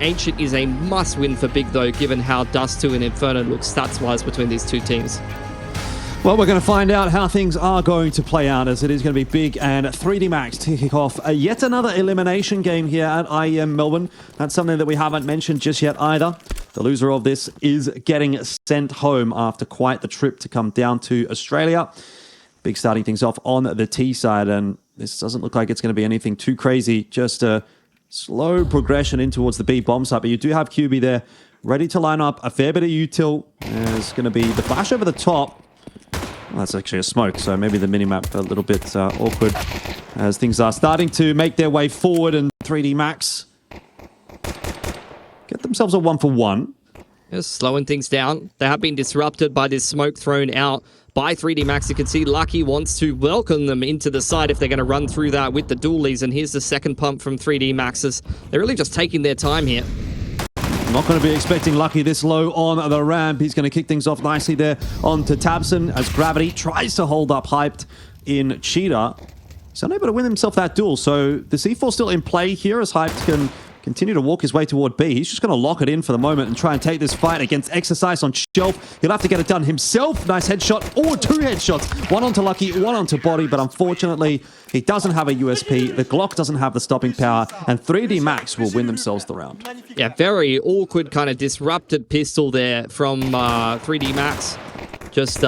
Ancient is a must-win for Big, though, given how Dust2 and Inferno look stats-wise between these two teams. Well, we're going to find out how things are going to play out, as it is going to be Big and 3D Max to kick off yet another elimination game here at IEM Melbourne. That's something that we haven't mentioned just yet either. The loser of this is getting sent home after quite the trip to come down to Australia. Big starting things off on the T side, and this doesn't look like it's going to be anything too crazy. Just a slow progression in towards the B bomb site, but you do have QB there ready to line up a fair bit of util. There's going to be the flash over the top. Well, that's actually a smoke, so maybe the minimap a little bit awkward as things are starting to make their way forward, and 3D Max get themselves a 1-for-1. Just slowing things down. They have been disrupted by this smoke thrown out by 3D Max. You can see Lucky wants to welcome them into the side if they're going to run through that with the dualies, and here's the second pump from 3D Max's. They're really just taking their time here. Not going to be expecting Lucky this low on the ramp. He's going to kick things off nicely there onto Tabson as Gravity tries to hold up Hyped in Cheetah. He's unable to win himself that duel, so the C4 still in play here as Hyped can continue to walk his way toward B. He's just going to lock it in for the moment and try and take this fight against Exercise on Shelf. He'll have to get it done himself. Nice headshot, or two headshots. One onto Lucky, one onto Body, but unfortunately, he doesn't have a USP. The Glock doesn't have the stopping power, and 3D Max will win themselves the round. Yeah, very awkward kind of disrupted pistol there from 3D Max. Just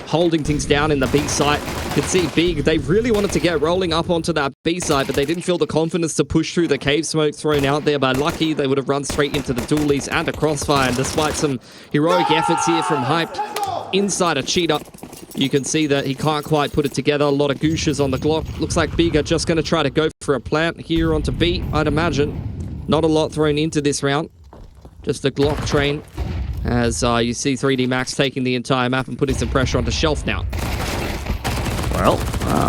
holding things down in the B site. You can see Big, they really wanted to get rolling up onto that B side, but they didn't feel the confidence to push through the cave smoke thrown out there by Lucky. They would have run straight into the dualies and a crossfire, and despite some heroic efforts here from Hyped inside a Cheetah, you can see that he can't quite put it together. A lot of gooshes on the Glock. Looks like Big are just going to try to go for a plant here onto B, I'd imagine. Not a lot thrown into this round. Just a Glock train. As you see 3D Max taking the entire map and putting some pressure onto Shelf now. Well,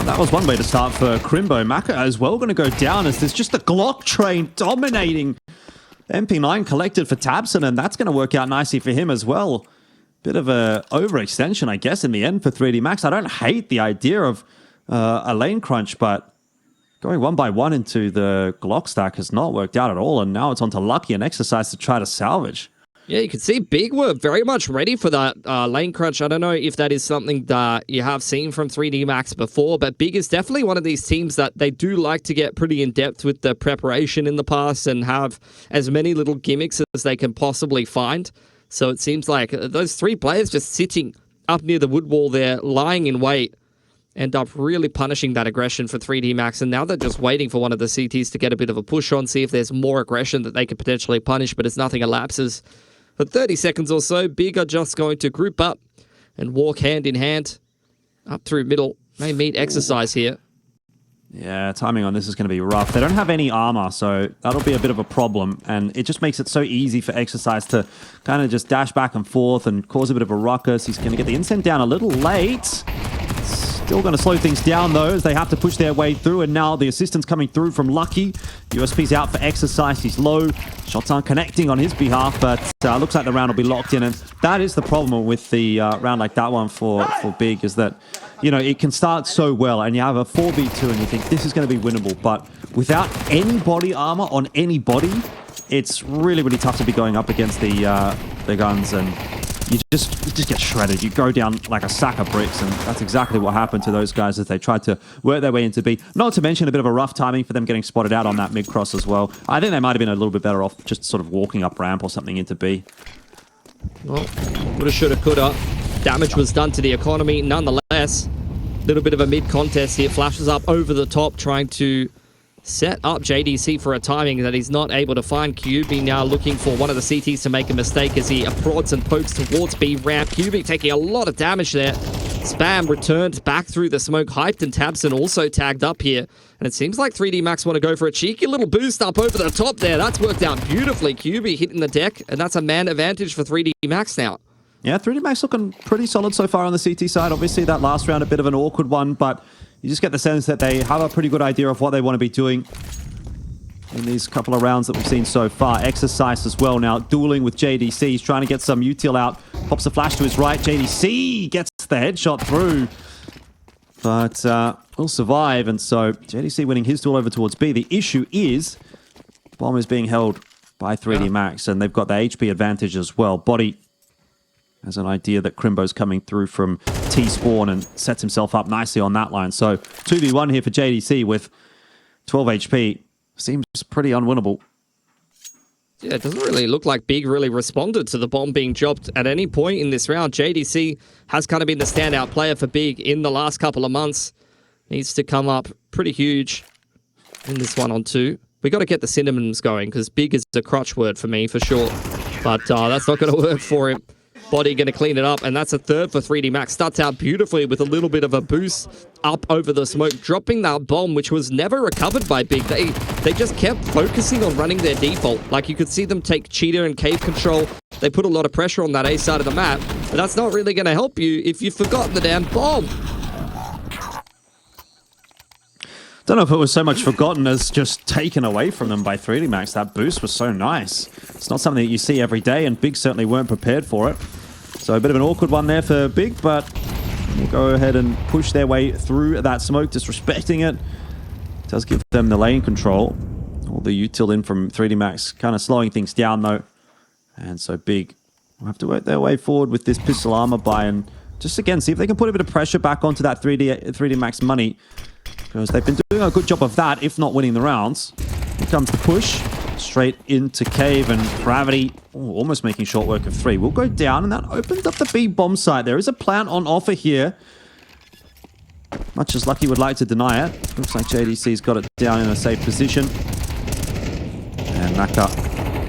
that was one way to start for Crimbo. Maka as well going to go down as there's just the Glock train dominating. MP9 collected for Tabson, and that's going to work out nicely for him as well. Bit of a overextension, I guess, in the end for 3D Max. I don't hate the idea of a lane crunch, but going one by one into the Glock stack has not worked out at all, and now it's onto Lucky and Exercise to try to salvage. Yeah, you can see Big were very much ready for that lane crunch. I don't know if that is something that you have seen from 3D Max before, but Big is definitely one of these teams that they do like to get pretty in-depth with the preparation in the past and have as many little gimmicks as they can possibly find. So it seems like those three players just sitting up near the wood wall there, lying in wait, end up really punishing that aggression for 3D Max. And now they're just waiting for one of the CTs to get a bit of a push on, see if there's more aggression that they could potentially punish, but as nothing elapses. For 30 seconds or so, Big are just going to group up and walk hand in hand up through middle. May meet Exercise here. Yeah, timing on this is going to be rough. They don't have any armor, so that'll be a bit of a problem. And it just makes it so easy for Exercise to kind of just dash back and forth and cause a bit of a ruckus. He's going to get the incent down a little late. Still going to slow things down, though, as they have to push their way through. And now the assistance coming through from Lucky. USP's out for Exercise. He's low. Shots aren't connecting on his behalf, but looks like the round will be locked in. And that is the problem with the round like that one for Big, is that, you know, it can start so well, and you have a 4v2, and you think this is going to be winnable. But without any body armor on anybody, it's really, really tough to be going up against the guns, and you just get shredded. You go down like a sack of bricks, and that's exactly what happened to those guys as they tried to work their way into B. Not to mention a bit of a rough timing for them getting spotted out on that mid-cross as well. I think they might have been a little bit better off just sort of walking up ramp or something into B. Well, woulda, shoulda, coulda. Damage was done to the economy nonetheless. Little bit of a mid-contest here. Flashes up over the top, trying to set up JDC for a timing that he's not able to find. QB now looking for one of the CTs to make a mistake as he prods and pokes towards B ramp. QB taking a lot of damage there. Spam returned back through the smoke. Hyped and Tabson also tagged up here. And it seems like 3D Max want to go for a cheeky little boost up over the top there. That's worked out beautifully. QB hitting the deck, and that's a man advantage for 3D Max now. Yeah, 3D Max looking pretty solid so far on the CT side. Obviously, that last round a bit of an awkward one, but you just get the sense that they have a pretty good idea of what they want to be doing in these couple of rounds that we've seen so far. Exercise as well now, dueling with JDC. He's trying to get some util out. Pops a flash to his right. JDC gets the headshot through, but will survive. And so JDC winning his duel over towards B. The issue is bomb is being held by 3D Max, and they've got the HP advantage as well. Body has an idea that Crimbo's coming through from T-spawn and sets himself up nicely on that line. So 2v1 here for JDC with 12 HP. Seems pretty unwinnable. Yeah, it doesn't really look like Big really responded to the bomb being dropped at any point in this round. JDC has kind of been the standout player for Big in the last couple of months. Needs to come up pretty huge in this 1-on-2. We got to get the cinnamons going because Big is a crutch word for me for sure. But that's not going to work for him. Body going to clean it up, and that's a third for 3D Max. Starts out beautifully with a little bit of a boost up over the smoke, dropping that bomb, which was never recovered by Big. They just kept focusing on running their default. Like, you could see them take Cheetah and Cave control. They put a lot of pressure on that A side of the map, but that's not really going to help you if you've forgotten the damn bomb. Don't know if it was so much forgotten as just taken away from them by 3D Max. That boost was so nice. It's not something that you see every day, and Big certainly weren't prepared for it. So a bit of an awkward one there for Big, but we'll go ahead and push their way through that smoke, disrespecting it. Does give them the lane control. All the util in from 3D Max, kind of slowing things down though. And so Big will have to work their way forward with this pistol armor buy and just again see if they can put a bit of pressure back onto that 3D Max money. Because they've been doing a good job of that, if not winning the rounds. Here comes the push. Straight into Cave, and Gravity almost making short work of 3. Will go down, and that opens up the B bomb site. There is a plant on offer here. Much as Lucky would like to deny it. Looks like JDC's got it down in a safe position. And Naka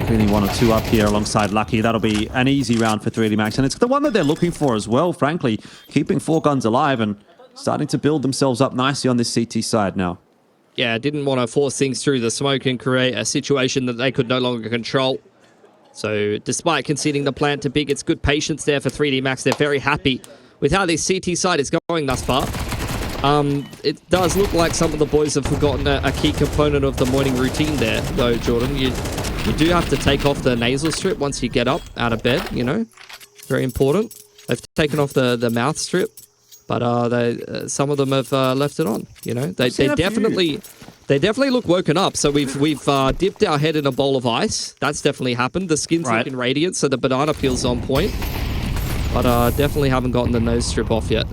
cleaning 1 or 2 up here alongside Lucky. That'll be an easy round for 3D Max, and it's the one that they're looking for as well, frankly. Keeping 4 guns alive and starting to build themselves up nicely on this CT side now. Yeah, didn't want to force things through the smoke and create a situation that they could no longer control. So despite conceding the plant to Big, it's good patience there for 3D Max. They're very happy with how this CT side is going thus far. It does look like some of the boys have forgotten a key component of the morning routine there, though, Jordan. You do have to take off the nasal strip once you get up out of bed, you know. Very important. They've taken off the mouth strip. But some of them have left it on. You know, they definitely look woken up. So we've dipped our head in a bowl of ice. That's definitely happened. The skin's looking radiant, so the banana peel's on point. But definitely haven't gotten the nose strip off yet.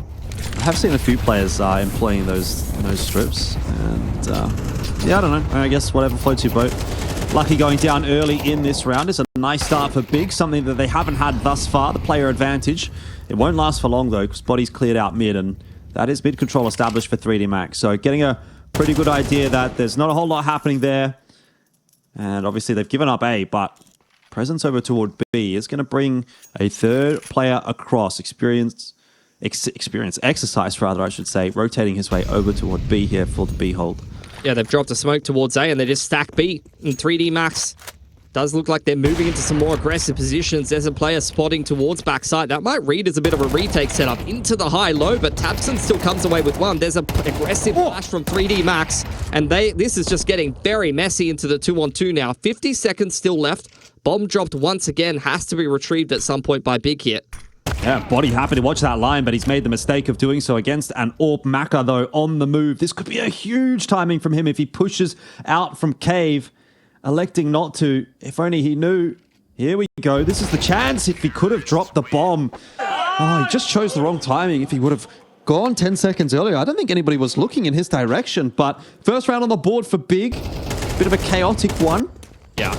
I have seen a few players employing those nose strips, and yeah, I don't know. I guess whatever floats your boat. Lucky going down early in this round is a nice start for Big, something that they haven't had thus far, the player advantage. It won't last for long though, because Body's cleared out mid, and that is mid control established for 3D Max. So getting a pretty good idea that there's not a whole lot happening there. And obviously they've given up A, but presence over toward B is going to bring a third player across. Exercise rather, I should say, rotating his way over toward B here for the B hold. Yeah, they've dropped a smoke towards A and they just stack B. And 3D Max does look like they're moving into some more aggressive positions. There's a player spotting towards backside. That might read as a bit of a retake setup into the high-low, but Tapson still comes away with one. There's an aggressive flash from 3D Max, and this is just getting very messy into the 2-on-2 now. 50 seconds still left. Bomb dropped once again. Has to be retrieved at some point by Big here. Yeah, Body happy to watch that line, but he's made the mistake of doing so against an AWP Maka, though, on the move. This could be a huge timing from him if he pushes out from Cave, electing not to. If only he knew. Here we go. This is the chance if he could have dropped the bomb. Oh, he just chose the wrong timing. If he would have gone 10 seconds earlier, I don't think anybody was looking in his direction, but first round on the board for Big. Bit of a chaotic one. Yeah.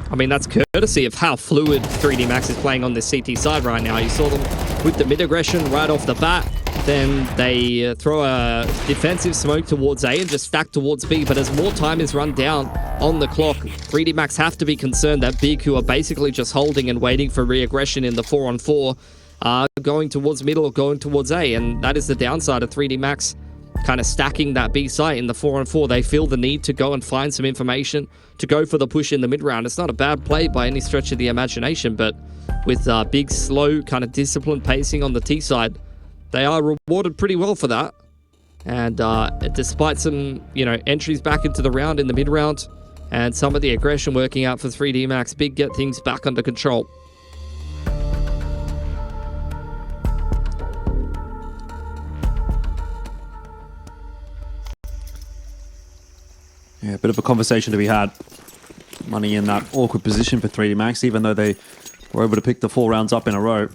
I mean, that's courtesy of how fluid 3D Max is playing on this CT side right now. You saw them with the mid-aggression right off the bat. Then they throw a defensive smoke towards A and just stack towards B. But as more time is run down on the clock, 3D Max have to be concerned that Big, who are basically just holding and waiting for re-aggression in the 4-on-4, are going towards middle or going towards A. And that is the downside of 3D Max kind of stacking that B site in the 4-on-4. They feel the need to go and find some information, to go for the push in the mid-round. It's not a bad play by any stretch of the imagination, but with Big, slow, kind of disciplined pacing on the T side, they are rewarded pretty well for that. And despite some, entries back into the round in the mid-round and some of the aggression working out for 3D Max, Big get things back under control. Yeah, a bit of a conversation to be had. Money in that awkward position for 3D Max, even though they were able to pick the 4 rounds up in a row.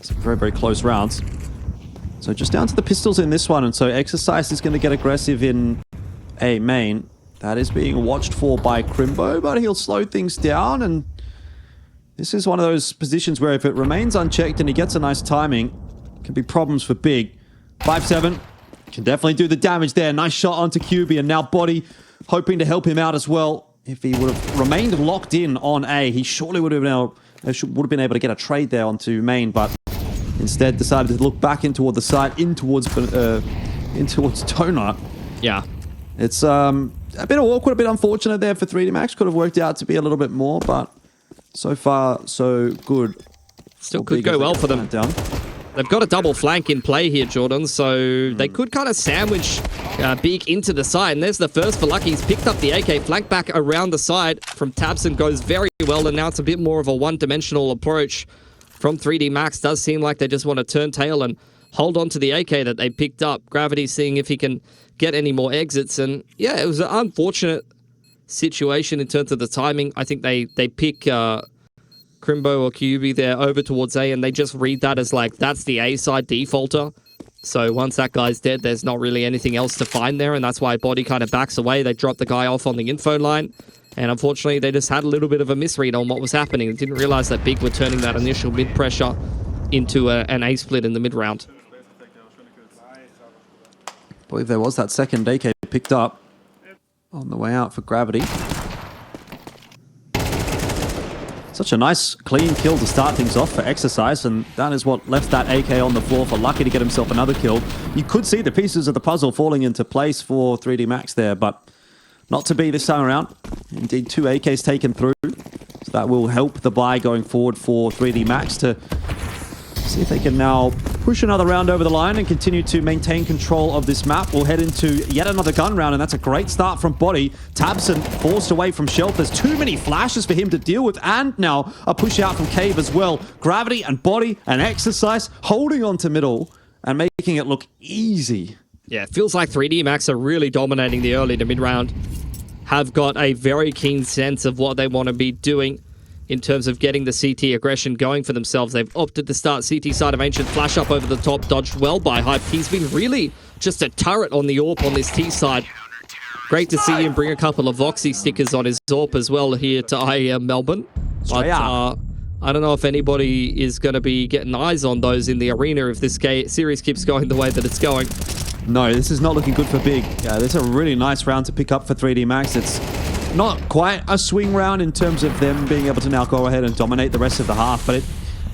Some very, very close rounds. So just down to the pistols in this one, and so Exercise is going to get aggressive in A main. That is being watched for by Crimbo, but he'll slow things down, and this is one of those positions where if it remains unchecked and he gets a nice timing, it can be problems for Big. 5-7, can definitely do the damage there. Nice shot onto QB, and now Body hoping to help him out as well. If he would have remained locked in on A, he surely would have been able to get a trade there onto main, but instead decided to look back in toward the side, in towards Donut. Yeah. It's a bit awkward, a bit unfortunate there for 3D Max. Could have worked out to be a little bit more, but so far, so good. Still could go well for them. They've got a double flank in play here, Jordan, so they could kind of sandwich Big into the side. And there's the first for Lucky. He's picked up the AK, flank back around the side from Tabson, goes very well, and now it's a bit more of a one-dimensional approach from 3D Max. Does seem like they just want to turn tail and hold on to the AK that they picked up. Gravity seeing if he can get any more exits, and yeah, it was an unfortunate situation in terms of the timing. I think they pick Crimbo or QB there over towards A, and they just read that as like, that's the A side defaulter. So once that guy's dead, there's not really anything else to find there, and that's why Body kind of backs away. They drop the guy off on the info line, and unfortunately, they just had a little bit of a misread on what was happening. They didn't realize that Big were turning that initial mid pressure into an A split in the mid round. I believe there was that second AK picked up on the way out for Gravity. Such a nice, clean kill to start things off for Exercise, and that is what left that AK on the floor for Lucky to get himself another kill. You could see the pieces of the puzzle falling into place for 3D Max there, but not to be this time around. Indeed, 2 AKs taken through, so that will help the buy going forward for 3D Max to see if they can now push another round over the line and continue to maintain control of this map. We'll head into yet another gun round, and that's a great start from Body. Tabson forced away from Shelf. There's too many flashes for him to deal with, and now a push out from Cave as well. Gravity and Body and Exercise holding on to middle and making it look easy. Yeah, it feels like 3D Max are really dominating the early to mid round. Have got a very keen sense of what they want to be doing in terms of getting the CT aggression going for themselves. They've opted to start CT side of Ancient. Flash up over the top, dodged well by Hype. He's been really just a turret on the AWP on this T side. Great to see him bring a couple of Voxy stickers on his AWP as well here to IEM Melbourne. But I don't know if anybody is going to be getting eyes on those in the arena if this series keeps going the way that it's going. No, this is not looking good for Big. This is a really nice round to pick up for 3D Max. It's not quite a swing round in terms of them being able to now go ahead and dominate the rest of the half, but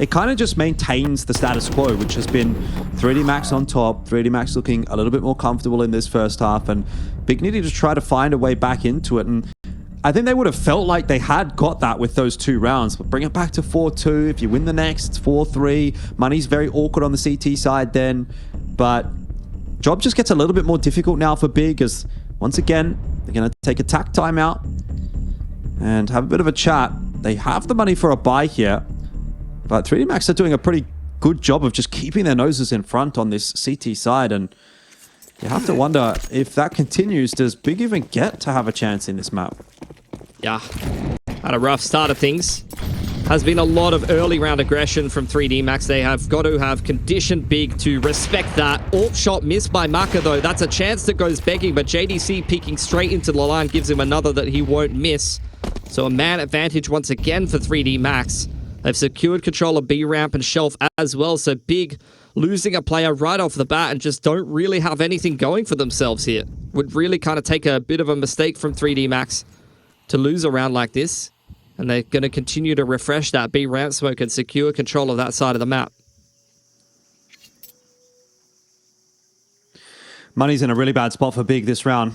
it kind of just maintains the status quo, which has been 3D Max on top, 3D Max looking a little bit more comfortable in this first half, and Big needed to try to find a way back into it. And I think they would have felt like they had got that with those 2 rounds, but bring it back to 4-2. If you win the next, it's 4-3. Money's very awkward on the CT side then, but job just gets a little bit more difficult now for Big, as once again, they're going to take a tack timeout and have a bit of a chat. They have the money for a buy here, but 3D Max are doing a pretty good job of just keeping their noses in front on this CT side, and you have to wonder if that continues, does Big even get to have a chance in this map? Yeah, had a rough start of things. Has been a lot of early round aggression from 3D Max. They have got to have conditioned Big to respect that. AWP shot missed by Maka though. That's a chance that goes begging, but JDC peeking straight into the line gives him another that he won't miss. So a man advantage once again for 3D Max. They've secured control of B ramp and Shelf as well, so Big losing a player right off the bat and just don't really have anything going for themselves here. Would really kind of take a bit of a mistake from 3D Max to lose a round like this. And they're going to continue to refresh that B ramp smoke and secure control of that side of the map. Money's in a really bad spot for Big this round.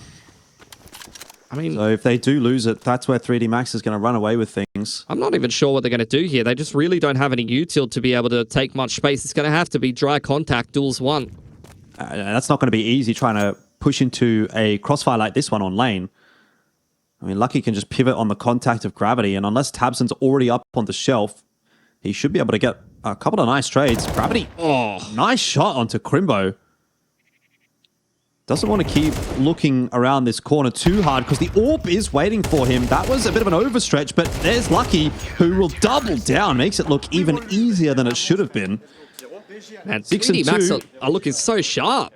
I mean, so if they do lose it, that's where 3D Max is going to run away with things. I'm not even sure what they're going to do here. They just really don't have any util to be able to take much space. It's going to have to be dry contact, duels one. That's not going to be easy trying to push into a crossfire like this one on lane. I mean, Lucky can just pivot on the contact of Gravity, and unless Tabson's already up on the Shelf, he should be able to get a couple of nice trades. Gravity, nice shot onto Crimbo. Doesn't want to keep looking around this corner too hard because the AWP is waiting for him. That was a bit of an overstretch, but there's Lucky, who will double down. Makes it look even easier than it should have been. Man, 3D Max are looking so sharp.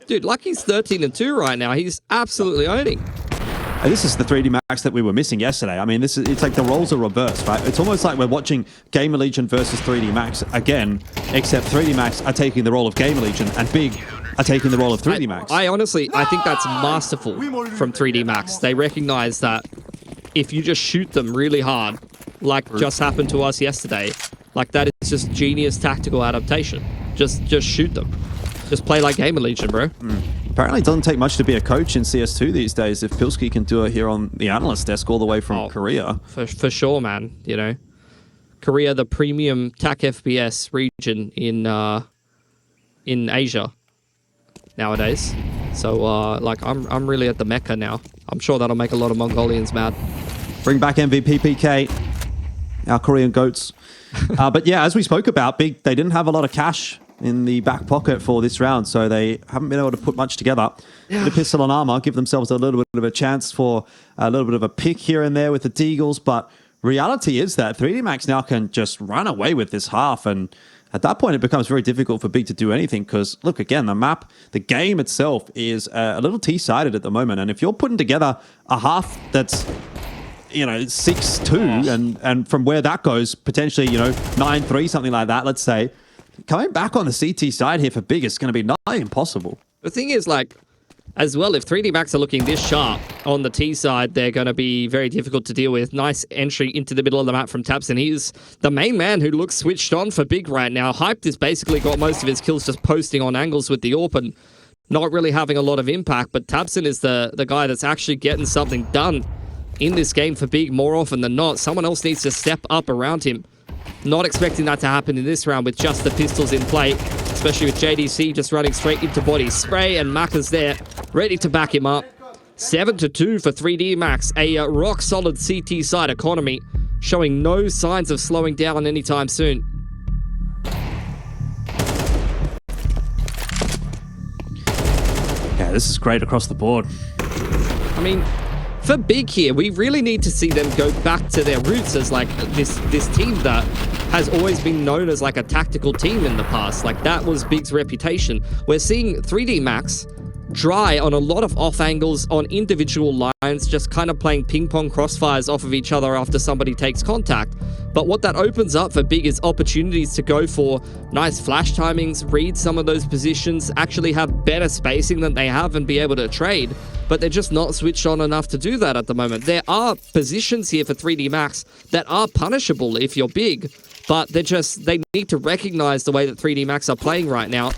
Dude, Lucky's 13-2 right now. He's absolutely owning. And this is the 3D Max that we were missing yesterday. I mean, it's like the roles are reversed, right? It's almost like we're watching Gamer Legion versus 3D Max again, except 3D Max are taking the role of Gamer Legion and Big are taking the role of 3D Max. I honestly think that's masterful from 3D Max. They recognize that if you just shoot them really hard, like just happened to us yesterday, like that is just genius tactical adaptation. Just shoot them. Just play like Gamer Legion, bro. Apparently it doesn't take much to be a coach in CS2 these days if Pilsky can do it here on the analyst desk all the way from Korea. For sure, man. You know, Korea, the premium TAC FPS region in Asia nowadays. So, like, I'm really at the Mecca now. I'm sure that'll make a lot of Mongolians mad. Bring back MVP PK, our Korean goats. But yeah, as we spoke about, Big, they didn't have a lot of cash in the back pocket for this round, so they haven't been able to put much together. The pistol and armor give themselves a little bit of a chance for a little bit of a pick here and there with the Deagles, but reality is that 3D Max now can just run away with this half, and at that point it becomes very difficult for Big to do anything because, look, again, the map, the game itself is a little T-sided at the moment, and if you're putting together a half that's 6-2, and from where that goes, potentially, 9-3, something like that, let's say, coming back on the CT side here for Big is going to be nigh impossible. The thing is, like, as well, if 3D Max are looking this sharp on the T side, they're going to be very difficult to deal with. Nice entry into the middle of the map from Tabson. He's the main man who looks switched on for Big right now. Hyped has basically got most of his kills just posting on angles with the AWP and not really having a lot of impact, but Tabson is the guy that's actually getting something done in this game for Big more often than not. Someone else needs to step up around him. Not expecting that to happen in this round with just the pistols in play, especially with JDC just running straight into body spray, and Maka's there, ready to back him up. 7-2 for 3D Max, a rock-solid CT side economy, showing no signs of slowing down anytime soon. Yeah, this is great across the board. I mean, for Big here, we really need to see them go back to their roots as like this team that has always been known as like a tactical team in the past. Like that was Big's reputation. We're seeing 3D Max dry on a lot of off angles on individual lines, just kind of playing ping pong crossfires off of each other after somebody takes contact. But what that opens up for Big is opportunities to go for nice flash timings, read some of those positions, actually have better spacing than they have and be able to trade. But they're just not switched on enough to do that at the moment. There are positions here for 3D Max that are punishable if you're Big, but they need to recognize the way that 3D Max are playing right now.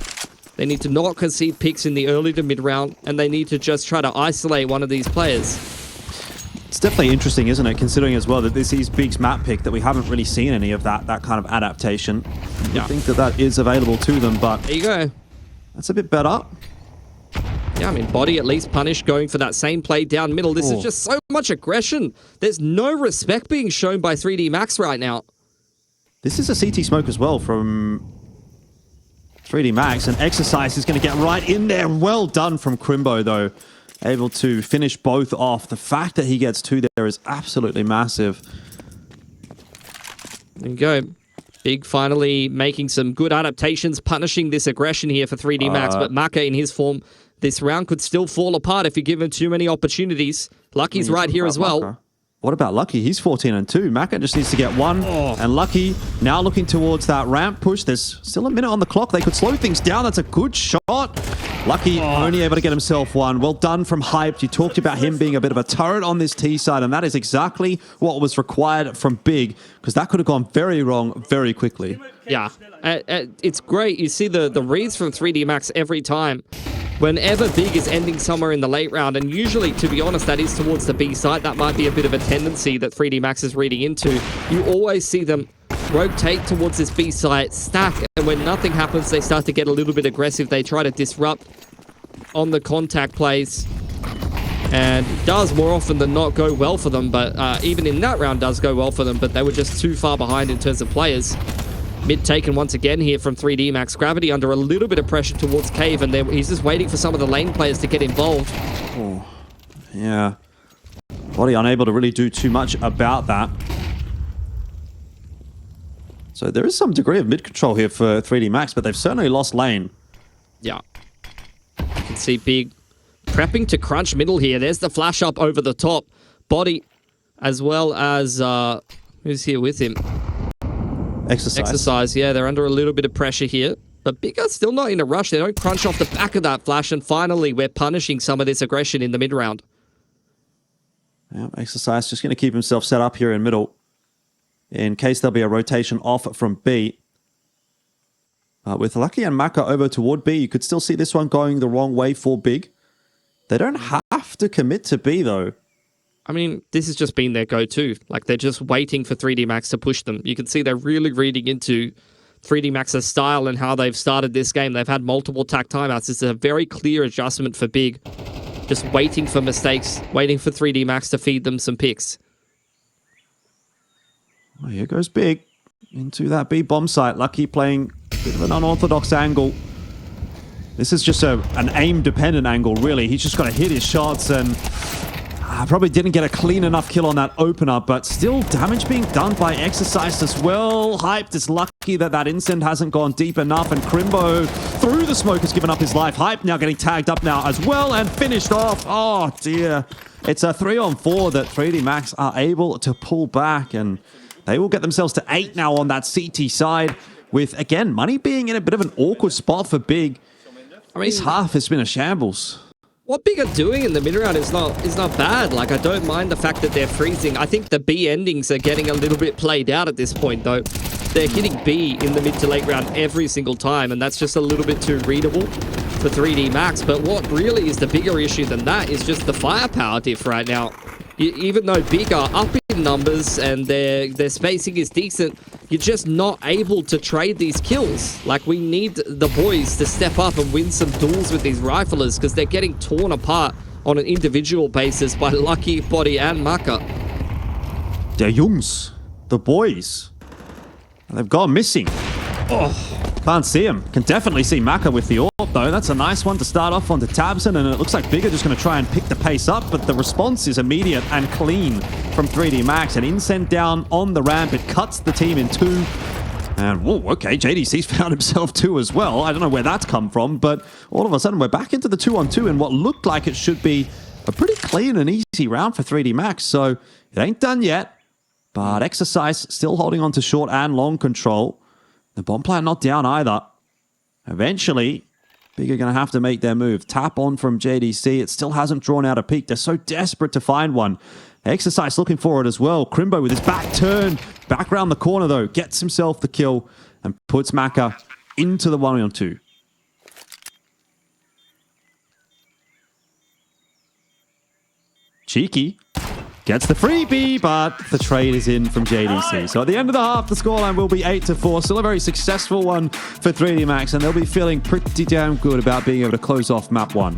They need to not concede picks in the early to mid round, and they need to just try to isolate one of these players. It's definitely interesting, isn't it, considering as well that this is Big's map pick, that we haven't really seen any of that kind of adaptation. I think that is available to them, but there you go. That's a bit better. Yeah, I mean, body at least punished, going for that same play down middle. This is just so much aggression. There's no respect being shown by 3D Max right now. This is a CT smoke as well from 3D Max, and Exercise is going to get right in there. Well done from Crimbo, though. Able to finish both off. The fact that he gets two there is absolutely massive. There you go. Big finally making some good adaptations, punishing this aggression here for 3D Max, but Maka in his form, this round could still fall apart if you give him too many opportunities. Lucky's right here as well. Maka. What about Lucky? He's 14-2. Maka just needs to get one. And Lucky now looking towards that ramp push. There's still a minute on the clock. They could slow things down. That's a good shot. Lucky only able to get himself one. Well done from Hyped. You talked about him being a bit of a turret on this T side, and that is exactly what was required from Big, because that could have gone very wrong very quickly. Yeah, it's great. You see the reads from 3D Max every time. Whenever Big is ending somewhere in the late round, and usually, to be honest, that is towards the B side. That might be a bit of a tendency that 3D Max is reading into. You always see them rotate towards this B side, stack, and when nothing happens, they start to get a little bit aggressive. They try to disrupt on the contact plays, and does more often than not go well for them, but even in that round does go well for them, but they were just too far behind in terms of players. Mid taken once again here from 3D Max. Gravity under a little bit of pressure towards Cave, and he's just waiting for some of the lane players to get involved. Oh, yeah. Body unable to really do too much about that. So there is some degree of mid control here for 3D Max, but they've certainly lost lane. Yeah. You can see Big prepping to crunch middle here. There's the flash up over the top. Body, as well as, who's here with him? Exercise, yeah. They're under a little bit of pressure here. But Big are still not in a rush. They don't crunch off the back of that flash. And finally, we're punishing some of this aggression in the mid-round. Yeah, Exercise just going to keep himself set up here in middle, in case there'll be a rotation off from B. With Lucky and Maka over toward B, you could still see this one going the wrong way for Big. They don't have to commit to B, though. I mean, this has just been their go-to. Like, they're just waiting for 3D Max to push them. You can see they're really reading into 3D Max's style and how they've started this game. They've had multiple tack timeouts. It's a very clear adjustment for Big. Just waiting for mistakes, waiting for 3D Max to feed them some picks. Well, here goes Big into that B bomb site. Lucky playing a bit of an unorthodox angle. This is just an aim-dependent angle, really. He's just got to hit his shots, and probably didn't get a clean enough kill on that opener, but still damage being done by Exercise as well. Hyped is lucky that that instant hasn't gone deep enough, and Crimbo through the smoke has given up his life. Hype now getting tagged up now as well and finished off. Oh dear. It's a 3-on-4 that 3D Max are able to pull back, and they will get themselves to 8 now on that CT side, with, again, Money being in a bit of an awkward spot for Big. I mean, this half has been a shambles. What Big are doing in the mid-round is not bad. Like, I don't mind the fact that they're freezing. I think the B endings are getting a little bit played out at this point, though. They're hitting B in the mid to late round every single time, and that's just a little bit too readable for 3D Max. But what really is the bigger issue than that is just the firepower diff right now. Even though Big are up in numbers and their spacing is decent, you're just not able to trade these kills. Like, we need the boys to step up and win some duels with these riflers, because they're getting torn apart on an individual basis by Lucky, Body, and Maka. Der Jungs, the boys, they've gone missing. Oh, can't see him. Can definitely see Maka with the AWP, though. That's a nice one to start off onto Tabson, and it looks like Big are just going to try and pick the pace up, but the response is immediate and clean from 3D Max. An incent down on the ramp. It cuts the team in two. And, whoa, okay, JDC's found himself two as well. I don't know where that's come from, but all of a sudden we're back into the 2-on-2 in what looked like it should be a pretty clean and easy round for 3D Max. So it ain't done yet, but Exercise still holding on to short and long control. The bomb plant not down either. Eventually, Big are going to have to make their move. Tap on from JDC. It still hasn't drawn out a peak. They're so desperate to find one. Exercise looking for it as well. Crimbo with his back turn. Back around the corner, though. Gets himself the kill and puts Maka into the 1-on-2. Cheeky gets the freebie, but the trade is in from JDC. So at the end of the half, the scoreline will be 8-4. Still a very successful one for 3D Max, and they'll be feeling pretty damn good about being able to close off map 1.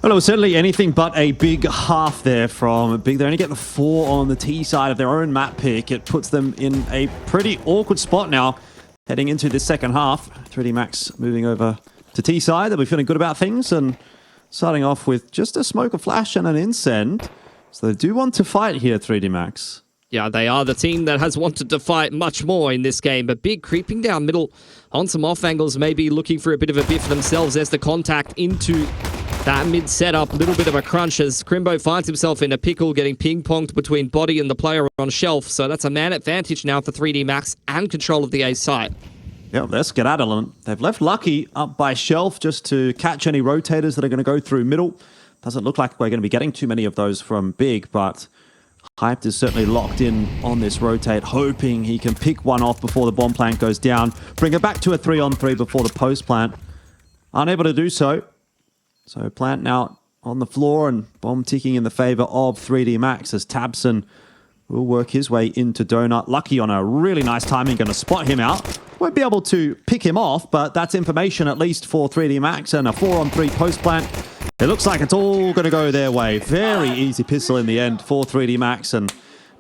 Well, it was certainly anything but a big half there from Big. They only get the 4 on the T side of their own map pick. It puts them in a pretty awkward spot now, heading into the second half. 3D Max moving over to T side. They'll be feeling good about things and starting off with just a smoke, a flash, and an incend. So they do want to fight here, 3D Max. Yeah, they are the team that has wanted to fight much more in this game, but Big creeping down middle on some off angles, maybe looking for a bit of a bit for themselves. There's the contact into that mid setup, little bit of a crunch as Crimbo finds himself in a pickle, getting ping-ponged between body and the player on shelf. So that's a man advantage now for 3D Max and control of the A site. Yeah, they're skedaddling. They've left Lucky up by shelf just to catch any rotators that are going to go through middle. Doesn't look like we're going to be getting too many of those from Big, but Hyped is certainly locked in on this rotate, hoping he can pick one off before the bomb plant goes down, bring it back to a 3-on-3 before the post plant. Unable to do so. So plant now on the floor and bomb ticking in the favor of 3D Max as Tabson will work his way into Donut. Lucky on a really nice timing, going to spot him out. Won't be able to pick him off, but that's information at least for 3D Max and a 4-on-3 post plant. It looks like it's all going to go their way. Very easy pistol in the end for 3D Max, and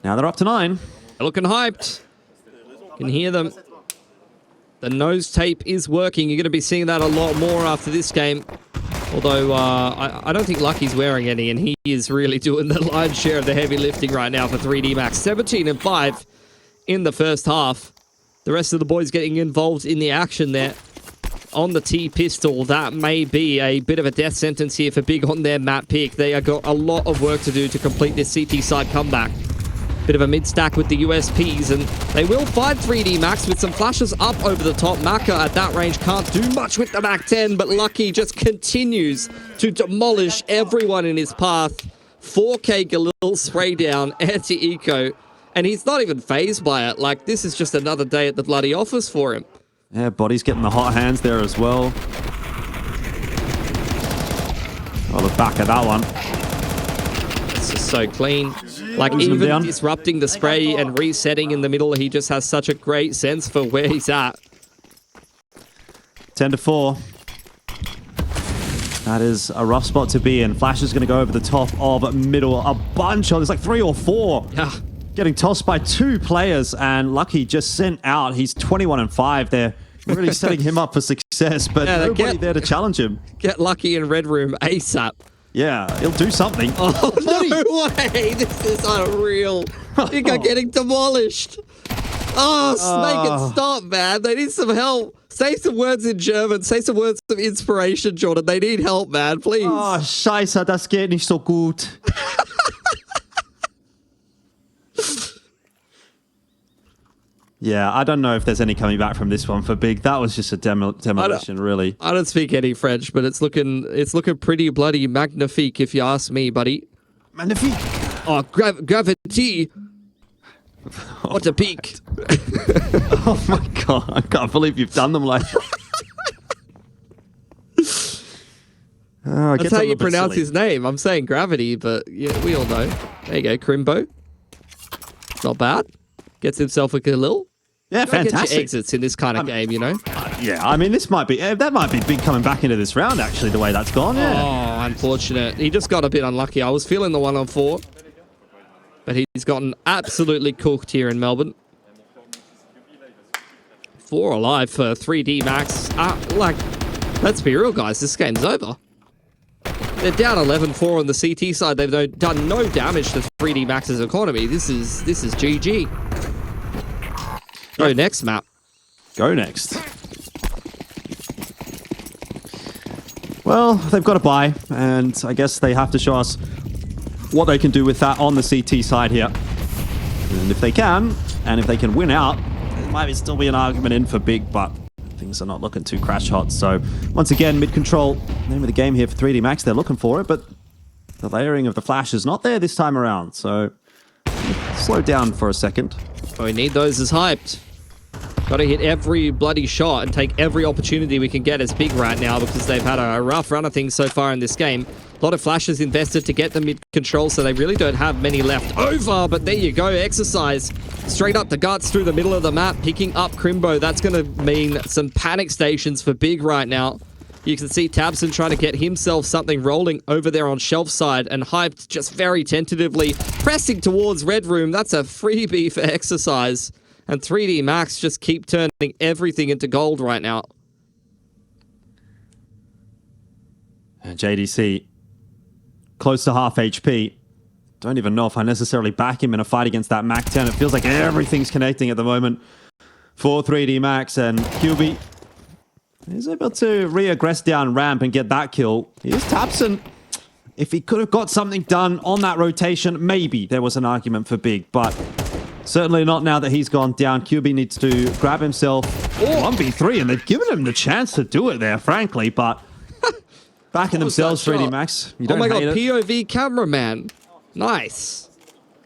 now they're up to 9. They're looking hyped. You can hear them. The nose tape is working. You're going to be seeing that a lot more after this game. Although, I don't think Lucky's wearing any, and he is really doing the lion's share of the heavy lifting right now for 3D Max. 17-5 in the first half. The rest of the boys getting involved in the action there. On the T pistol, that may be a bit of a death sentence here for Big on their map pick. They have got a lot of work to do to complete this CT side comeback. Bit of a mid-stack with the USPs, and they will find 3D Max with some flashes up over the top. Maka at that range can't do much with the Mac 10, but Lucky just continues to demolish everyone in his path. 4K Galil spray down, anti-eco, and he's not even phased by it. Like, this is just another day at the bloody office for him. Yeah, Body's getting the hot hands there as well. Oh, the back of that one. It's just so clean. Like, even disrupting the spray and resetting in the middle, he just has such a great sense for where he's at. 10-4. That is a rough spot to be in. Flash is going to go over the top of middle. A bunch of, there's like 3 or 4. Yeah. Getting tossed by 2 players, and Lucky just sent out. He's 21-5. They're really setting him up for success, but yeah, nobody there to challenge him. Get Lucky in Red Room ASAP. Yeah, he'll do something. Oh, no way! This is unreal. You are getting demolished. Oh, make it stop, man. They need some help. Say some words in German. Say some words of inspiration, Jordan. They need help, man. Please. Oh, scheiße, das geht nicht so gut. Yeah, I don't know if there's any coming back from this one for Big. That was just a demolition, really. I don't speak any French, but it's looking pretty bloody magnifique, if you ask me, buddy. Magnifique. Oh, gravity. What a peak. Oh my god, I can't believe you've done them like That's how you pronounce his name. I'm saying gravity, but yeah, we all know. There you go, Crimbo. Not bad. Gets himself a Galil. Yeah, fantastic. Get your exits in this kind of game, you know? Yeah, I mean, that might be Big coming back into this round, actually, the way that's gone. Yeah. Oh, unfortunate. He just got a bit unlucky. I was feeling the 1-on-4. But he's gotten absolutely cooked here in Melbourne. 4 alive for 3D Max. Let's be real, guys. This game's over. They're down 11-4 on the CT side. They've done no damage to 3D Max's economy. This is GG. Go next, map. Go next. Well, they've got a bye, and I guess they have to show us what they can do with that on the CT side here. And if they can, and if they can win out, there might still be an argument in for Big, but things are not looking too crash hot. So once again, mid-control, name of the game here for 3D Max. They're looking for it, but the layering of the flash is not there this time around. So slow down for a second. Oh, we need those as hyped. Got to hit every bloody shot and take every opportunity we can get as Big right now, because they've had a rough run of things so far in this game. A lot of flashes invested to get them mid-control, so they really don't have many left over. But there you go, Exercise. Straight up the guts through the middle of the map, picking up Crimbo. That's going to mean some panic stations for Big right now. You can see Tabson trying to get himself something rolling over there on shelf side, and Hyped just very tentatively pressing towards Red Room. That's a freebie for Exercise. And 3D Max just keep turning everything into gold right now. And JDC, close to half HP. Don't even know if I necessarily back him in a fight against that Mac 10. It feels like everything's connecting at the moment for 3D Max, and QB is able to re-aggress down ramp and get that kill. Here's Tabson. If he could have got something done on that rotation, maybe there was an argument for Big, but certainly not now that he's gone down. QB needs to grab himself 1v3, and they've given him the chance to do it there, frankly, but backing themselves, 3D Max. You don't oh my god, hate it. POV cameraman. Nice.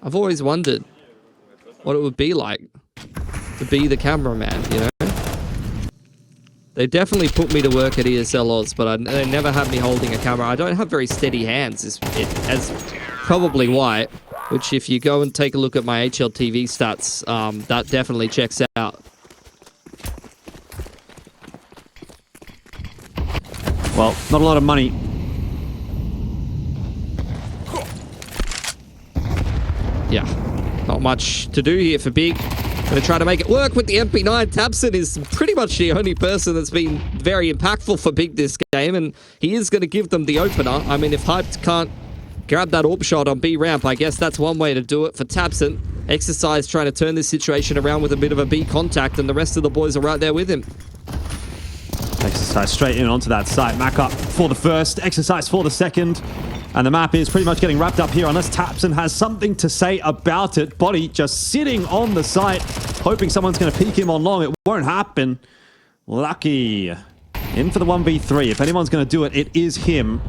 I've always wondered what it would be like to be the cameraman, you know? They definitely put me to work at ESL Oz, but they never had me holding a camera. I don't have very steady hands, as probably why, which if you go and take a look at my HLTV stats, that definitely checks out. Well, not a lot of money. Yeah, not much to do here for Big. Going to try to make it work with the MP9. Tabson is pretty much the only person that's been very impactful for Big this game, and he is going to give them the opener. I mean, if Hyped can't grab that AWP shot on B ramp, I guess that's one way to do it for Tabson. Exercise trying to turn this situation around with a bit of a B contact, and the rest of the boys are right there with him. Exercise straight in onto that site. Mac up for the first, Exercise for the second. And the map is pretty much getting wrapped up here unless Tabson has something to say about it. Body just sitting on the site, hoping someone's going to peek him on long. It won't happen. Lucky. In for the 1v3. If anyone's going to do it, it is him.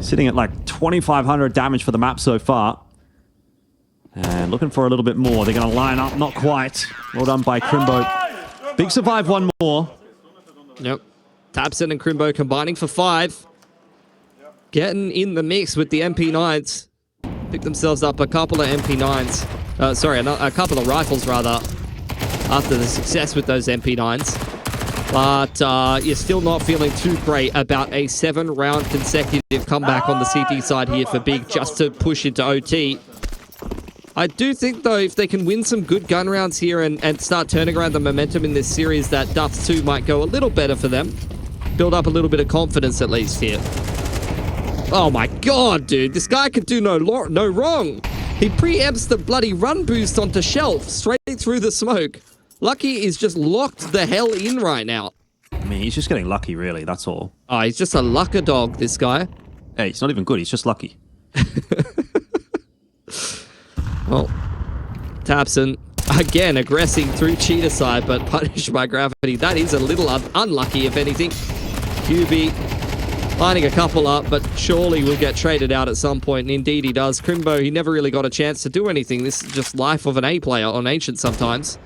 Sitting at like 2,500 damage for the map so far. And looking for a little bit more. They're going to line up. Not quite. Well done by Crimbo. Big survive one more. Yep. Tabson and Crimbo combining for 5. Getting in the mix with the MP9s. Pick themselves up a couple of MP9s. Sorry, a couple of rifles, rather, after the success with those MP9s. But you're still not feeling too great about a 7-round consecutive comeback on the CT side here for Big, just to push into OT. I do think, though, if they can win some good gun rounds here and start turning around the momentum in this series, that Dust2 might go a little better for them. Build up a little bit of confidence, at least, here. Oh my god, dude. This guy could do no wrong. He preempts the bloody run boost onto shelf, straight through the smoke. Lucky is just locked the hell in right now. I mean, he's just getting lucky, really. That's all. Oh, he's just a lucker dog, this guy. Hey, he's not even good. He's just lucky. Well, Tabson, again, aggressing through cheetah side, but punished by gravity. That is a little unlucky, if anything. QB lining a couple up, but surely will get traded out at some point, and indeed he does. Crimbo, he never really got a chance to do anything. This is just life of an A player on Ancient sometimes.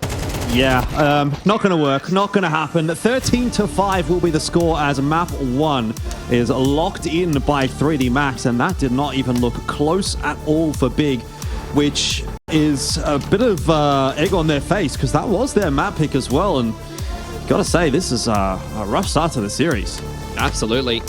Yeah, not going to work, not going to happen. 13-5 will be the score as map 1 is locked in by 3D Max, and that did not even look close at all for Big, which is a bit of egg on their face, because that was their map pick as well, and gotta say, this is a rough start to the series. Absolutely.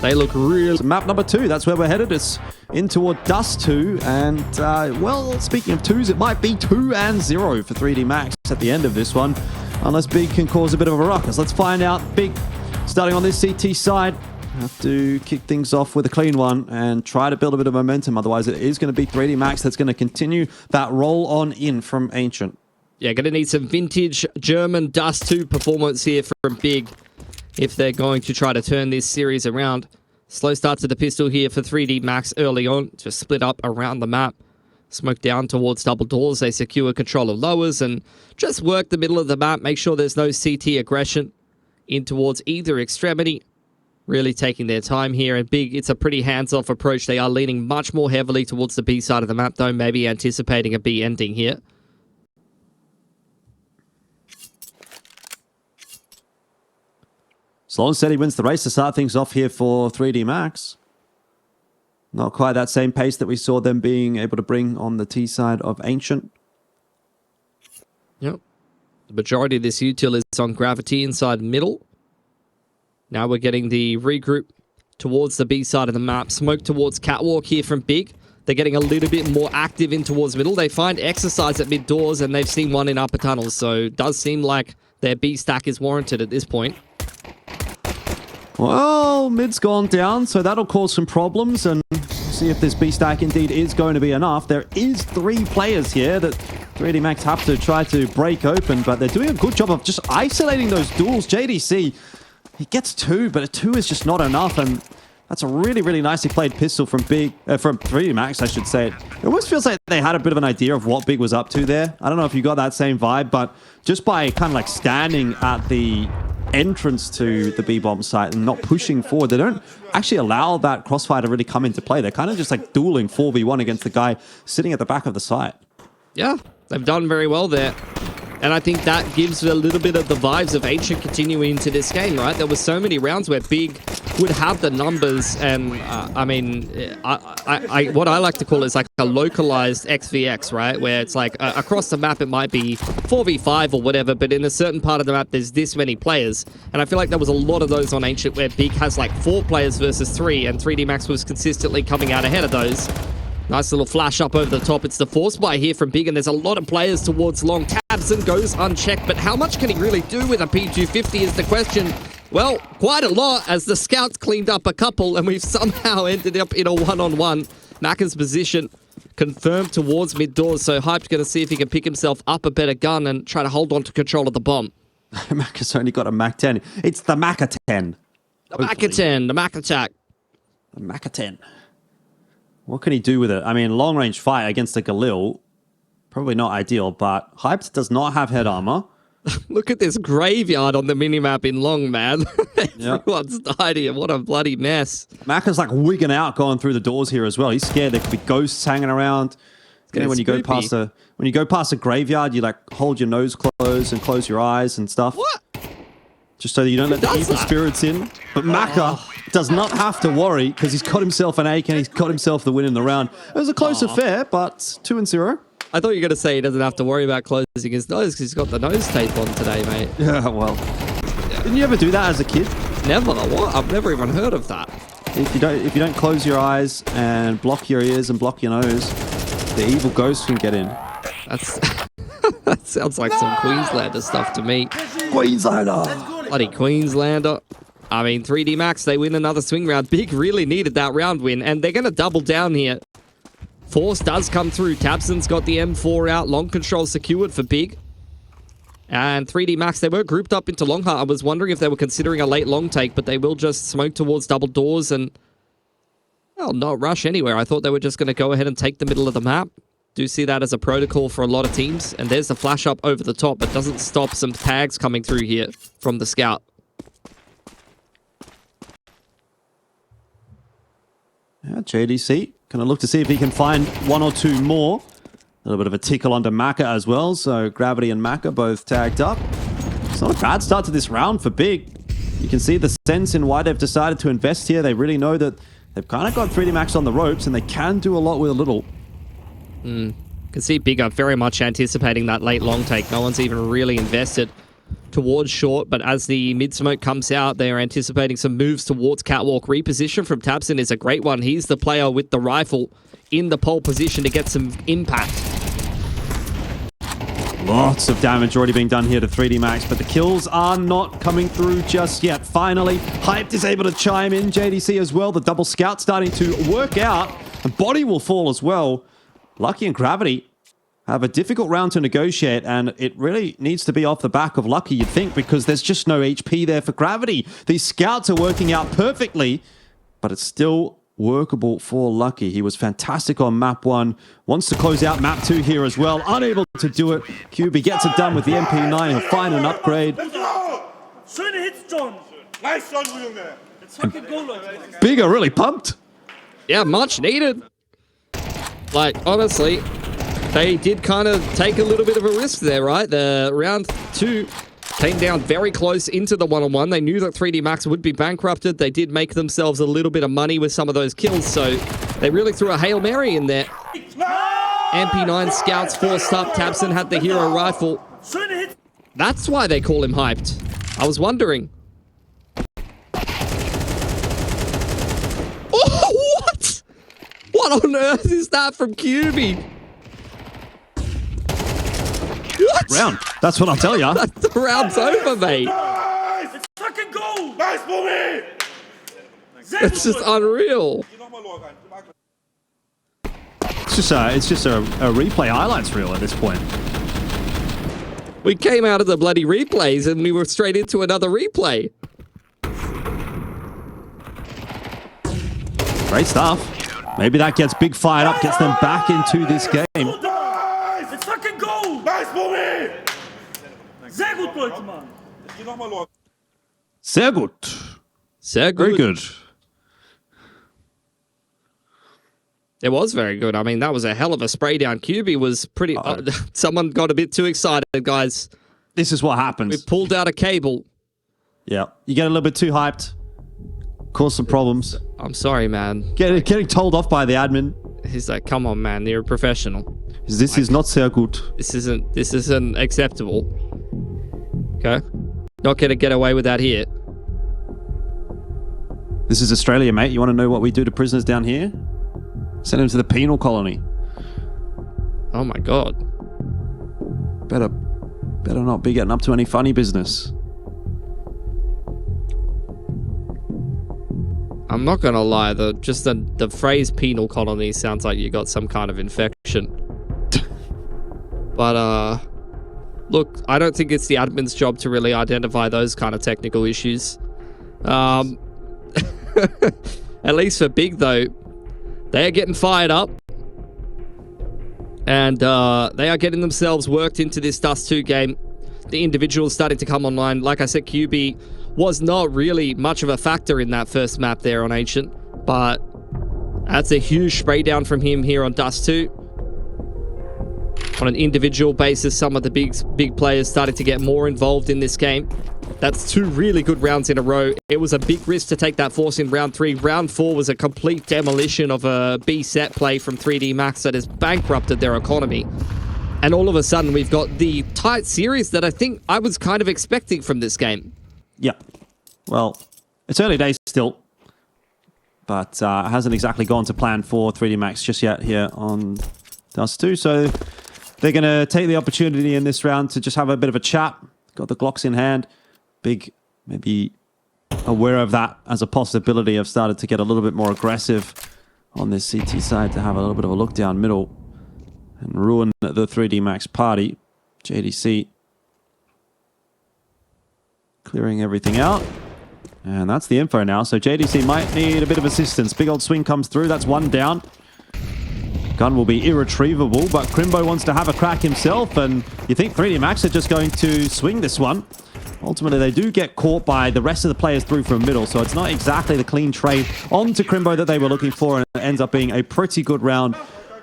They look real. So map number 2, that's where we're headed. It's in toward Dust2, and, well, speaking of 2s, it might be 2-0 for 3D Max at the end of this one, unless Big can cause a bit of a ruckus. Let's find out. Big, starting on this CT side, have to kick things off with a clean one and try to build a bit of momentum. Otherwise, it is going to be 3D Max that's going to continue that roll on in from Ancient. Yeah, going to need some vintage German Dust2 performance here from Big if they're going to try to turn this series around. Slow start to the pistol here for 3D Max early on. Just split up around the map. Smoke down towards double doors. They secure control of lowers and just work the middle of the map. Make sure there's no CT aggression in towards either extremity. Really taking their time here. And Big, it's a pretty hands-off approach. They are leaning much more heavily towards the B side of the map, though, maybe anticipating a B ending here. Slow and steady wins the race to start things off here for 3D Max. Not quite that same pace that we saw them being able to bring on the T side of Ancient. Yep. The majority of this util is on gravity inside middle. Now we're getting the regroup towards the B side of the map. Smoke towards Catwalk here from Big. They're getting a little bit more active in towards middle. They find Exercise at mid doors, and they've seen one in upper tunnels. So it does seem like their B stack is warranted at this point. Well, mid's gone down, so that'll cause some problems, and see if this B stack indeed is going to be enough. There is 3 players here that 3D Max have to try to break open, but they're doing a good job of just isolating those duels. JDC, he gets 2, but a 2 is just not enough, and that's a really, really nicely played pistol from Big, from 3D Max, I should say. It almost feels like they had a bit of an idea of what Big was up to there. I don't know if you got that same vibe, but just by kind of like standing at the entrance to the B-bomb site and not pushing forward, they don't actually allow that crossfire to really come into play. They're kind of just like dueling 4v1 against the guy sitting at the back of the site. Yeah, they've done very well there. And I think that gives a little bit of the vibes of Ancient continuing into this game, right? There were so many rounds where Big would have the numbers, and I mean, what I like to call is like a localized XVX, right? Where it's like across the map it might be 4v5 or whatever, but in a certain part of the map there's this many players. And I feel like there was a lot of those on Ancient where Big has like 4 players versus 3, and 3D Max was consistently coming out ahead of those. Nice little flash up over the top. It's the force buy here from Big, and there's a lot of players towards long. Tabson goes unchecked, but how much can he really do with a P250 is the question. Well, quite a lot, as the scouts cleaned up a couple, and we've somehow ended up in a one-on-one. Macca's position confirmed towards mid-doors, so Hype's going to see if he can pick himself up a better gun and try to hold on to control of the bomb. Macca's only got a Mac 10. It's the Macca 10. The Macca 10, the Mac attack. The Macca 10. What can he do with it? I mean, long-range fight against a Galil, probably not ideal, but Hyped does not have head armor. Look at this graveyard on the minimap in long, man. Everyone's died here. What a bloody mess. Macca's like wigging out going through the doors here as well. He's scared there could be ghosts hanging around. You know, when you go past a graveyard, you like hold your nose closed and close your eyes and stuff. What? Just so that you don't let the evil spirits in. But Macca does not have to worry because he's got himself an AK and he's got himself the win in the round. It was a close affair, but 2-0. I thought you were going to say he doesn't have to worry about closing his nose because he's got the nose tape on today, mate. Yeah, well. Didn't you ever do that as a kid? Never. What? I've never even heard of that. If you don't close your eyes and block your ears and block your nose, the evil ghost can get in. That's that sounds like some Queenslander stuff to me. Queenslander! Bloody Queenslander. I mean, 3D Max, they win another swing round. Big really needed that round win, and they're going to double down here. Force does come through. Tabson's got the M4 out. Long control secured for Big. And 3D Max, they were grouped up into long heart. I was wondering if they were considering a late long take, but they will just smoke towards double doors and, well, not rush anywhere. I thought they were just going to go ahead and take the middle of the map. Do see that as a protocol for a lot of teams. And there's the flash up over the top, but doesn't stop some tags coming through here from the scout. Yeah, JDC going to look to see if he can find 1 or 2 more. A little bit of a tickle onto Macca as well, so Gravity and Macca both tagged up. It's not a bad start to this round for Big. You can see the sense in why they've decided to invest here. They really know that they've kind of got 3D Max on the ropes, and they can do a lot with a little. Can see Big are very much anticipating that late long take. No one's even really invested towards short, but as the mid-smoke comes out, they are anticipating some moves towards Catwalk. Reposition from Tabson is a great one. He's the player with the rifle in the pole position to get some impact. Lots of damage already being done here to 3D Max, but the kills are not coming through just yet. Finally, Hyped is able to chime in. JDC as well. The double scout starting to work out, and Body will fall as well. Lucky and Gravity have a difficult round to negotiate, and it really needs to be off the back of Lucky, you'd think, because there's just no HP there for Gravity. These scouts are working out perfectly, but it's still workable for Lucky. He was fantastic on map 1, wants to close out map 2 here as well, unable to do it. QB gets it done with the MP9, he'll find an upgrade. Big are really pumped. Yeah, much needed. Like, honestly, they did kind of take a little bit of a risk there, right? The round 2 came down very close into the one-on-one. They knew that 3D Max would be bankrupted. They did make themselves a little bit of money with some of those kills, so they really threw a Hail Mary in there. MP9 scouts forced up. Tabson had the hero rifle. That's why they call him Hyped. I was wondering. What on earth is that from QB? What? Round. That's what I'll tell you. The round's over, mate. Nice! It's fucking goal! Nice, Bobby! It's just unreal. It's just a replay highlights reel at this point. We came out of the bloody replays and we were straight into another replay. Great stuff. Maybe that gets Big fired up, gets them back into this game. Nice! It's fucking goal! Nice, Bobby! Sehr gut, Leute, Mann! Sehr gut. Sehr good. Very good. It was very good. I mean, that was a hell of a spray down. QB was pretty... someone got a bit too excited, guys. This is what happens. We pulled out a cable. Yeah. You get a little bit too hyped. Cause some problems. I'm sorry, man. Getting told off by the admin. He's like, come on, man. You're a professional. This is not sehr gut. This isn't acceptable. Okay? Not going to get away with that here. This is Australia, mate. You want to know what we do to prisoners down here? Send them to the penal colony. Oh my god. Better not be getting up to any funny business. I'm not gonna lie, the phrase penal colony sounds like you got some kind of infection. But look, I don't think it's the admin's job to really identify those kind of technical issues. At least for Big though, they are getting fired up. And they are getting themselves worked into this Dust2 game. The individuals starting to come online. Like I said, QB was not really much of a factor in that first map there on Ancient. But that's a huge spray down from him here on Dust2. On an individual basis, some of the big players started to get more involved in this game. That's 2 really good rounds in a row. It was a big risk to take that force in round 3. Round 4 was a complete demolition of a B set play from 3D Max that has bankrupted their economy. And all of a sudden, we've got the tight series that I think I was kind of expecting from this game. Yeah. Well, it's early days still. But it hasn't exactly gone to plan for 3D Max just yet here on Dust2. So they're going to take the opportunity in this round to just have a bit of a chat. Got the Glocks in hand. Big, maybe aware of that as a possibility. I've started to get a little bit more aggressive on this CT side to have a little bit of a look down middle and ruin the 3D Max party. JDC clearing everything out. And that's the info now. So JDC might need a bit of assistance. Big old swing comes through. That's 1 down. Gun will be irretrievable, but Crimbo wants to have a crack himself, and you think 3D Max are just going to swing this one. Ultimately, they do get caught by the rest of the players through from middle, so it's not exactly the clean trade onto Crimbo that they were looking for, and it ends up being a pretty good round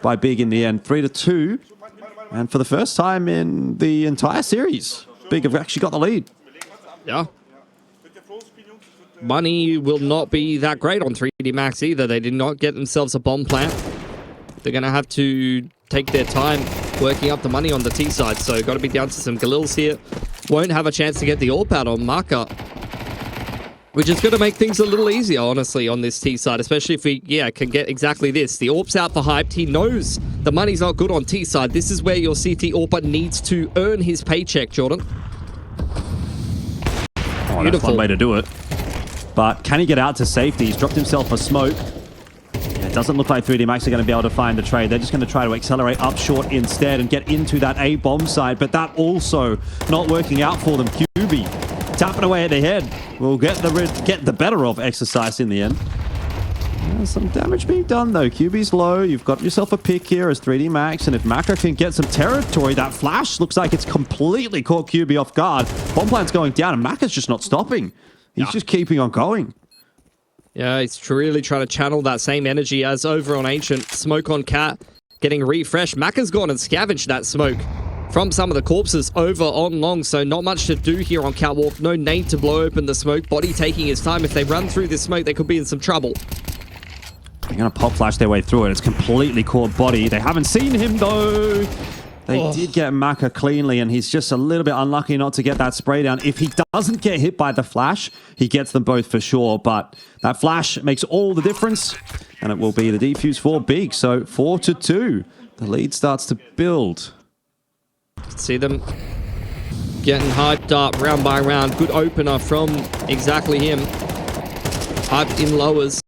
by Big in the end. 3-2, and for the first time in the entire series, Big have actually got the lead. Yeah. Money will not be that great on 3D Max either. They did not get themselves a bomb plant. They're going to have to take their time working up the money on the T side. So got to be down to some Galils here. Won't have a chance to get the AWP out on Marker, which is going to make things a little easier, honestly, on this T side, especially if we, can get exactly this. The AWP's out for hyped. He knows the money's not good on T side. This is where your CT AWP needs to earn his paycheck, Jordan. Oh, that's one way to do it. But can he get out to safety? He's dropped himself a smoke. It doesn't look like 3D Max are going to be able to find the trade. They're just going to try to accelerate up short instead and get into that A bomb side, but that also not working out for them. QB tapping away at the head will get the better of Exercise in the end. Some damage being done though. QB's low. You've got yourself a pick here as 3D Max, and if Maka can get some territory, that flash looks like it's completely caught QB off guard. Bomb plant's going down, and Maka's just not stopping. He's just keeping on going. Yeah, he's really trying to channel that same energy as over on Ancient. Smoke on Cat, getting refreshed. Maka's gone and scavenged that smoke from some of the corpses over on Long, so not much to do here on Catwalk. No nade to blow open the smoke. Body taking his time. If they run through this smoke, they could be in some trouble. They're going to pop flash their way through it. It's completely caught Body. They haven't seen him though. They did get Maka cleanly, and he's just a little bit unlucky not to get that spray down. If he doesn't get hit by the flash, he gets them both for sure. But that flash makes all the difference, and it will be the defuse for Big. So 4-2. The lead starts to build. See them getting hyped up round by round. Good opener from exactly him. Hyped in lowers.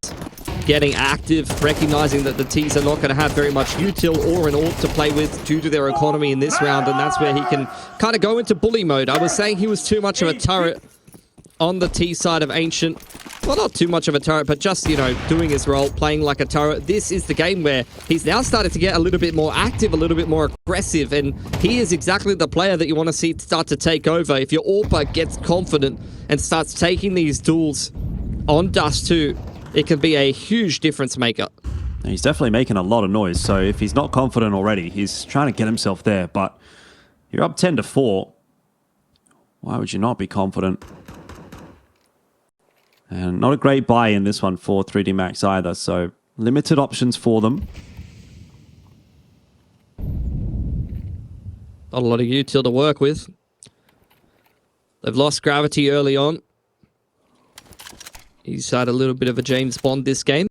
Getting active, recognizing that the T's are not going to have very much util or an AWP to play with due to their economy in this round, and that's where he can kind of go into bully mode. I was saying he was too much of a turret on the T side of Ancient. Well, not too much of a turret, but just, you know, doing his role, playing like a turret. This is the game where he's now started to get a little bit more active, a little bit more aggressive, and he is exactly the player that you want to see start to take over. If your AWPer gets confident and starts taking these duels on Dust2, it can be a huge difference maker. He's definitely making a lot of noise, so if he's not confident already, he's trying to get himself there, but you're up 10-4. Why would you not be confident? And not a great buy in this one for 3D Max either, so limited options for them. Not a lot of util to work with. They've lost gravity early on. He's had a little bit of a James Bond this game,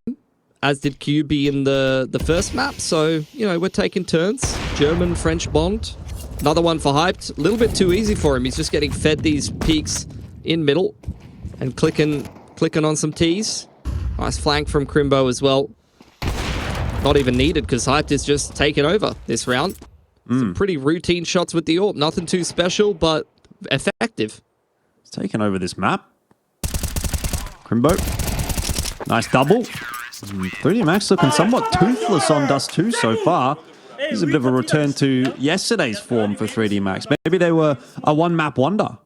as did QB in the first map. So, you know, we're taking turns. German-French Bond. Another one for Hyped. A little bit too easy for him. He's just getting fed these peaks in middle and clicking on some T's. Nice flank from Crimbo as well. Not even needed because Hyped is just taking over this round. Some pretty routine shots with the AWP. Nothing too special, but effective. He's taking over this map. Crimbo. Nice double. 3D Max looking somewhat toothless on Dust2 so far. This is a bit of a return to yesterday's form for 3D Max. Maybe they were a one-map wonder.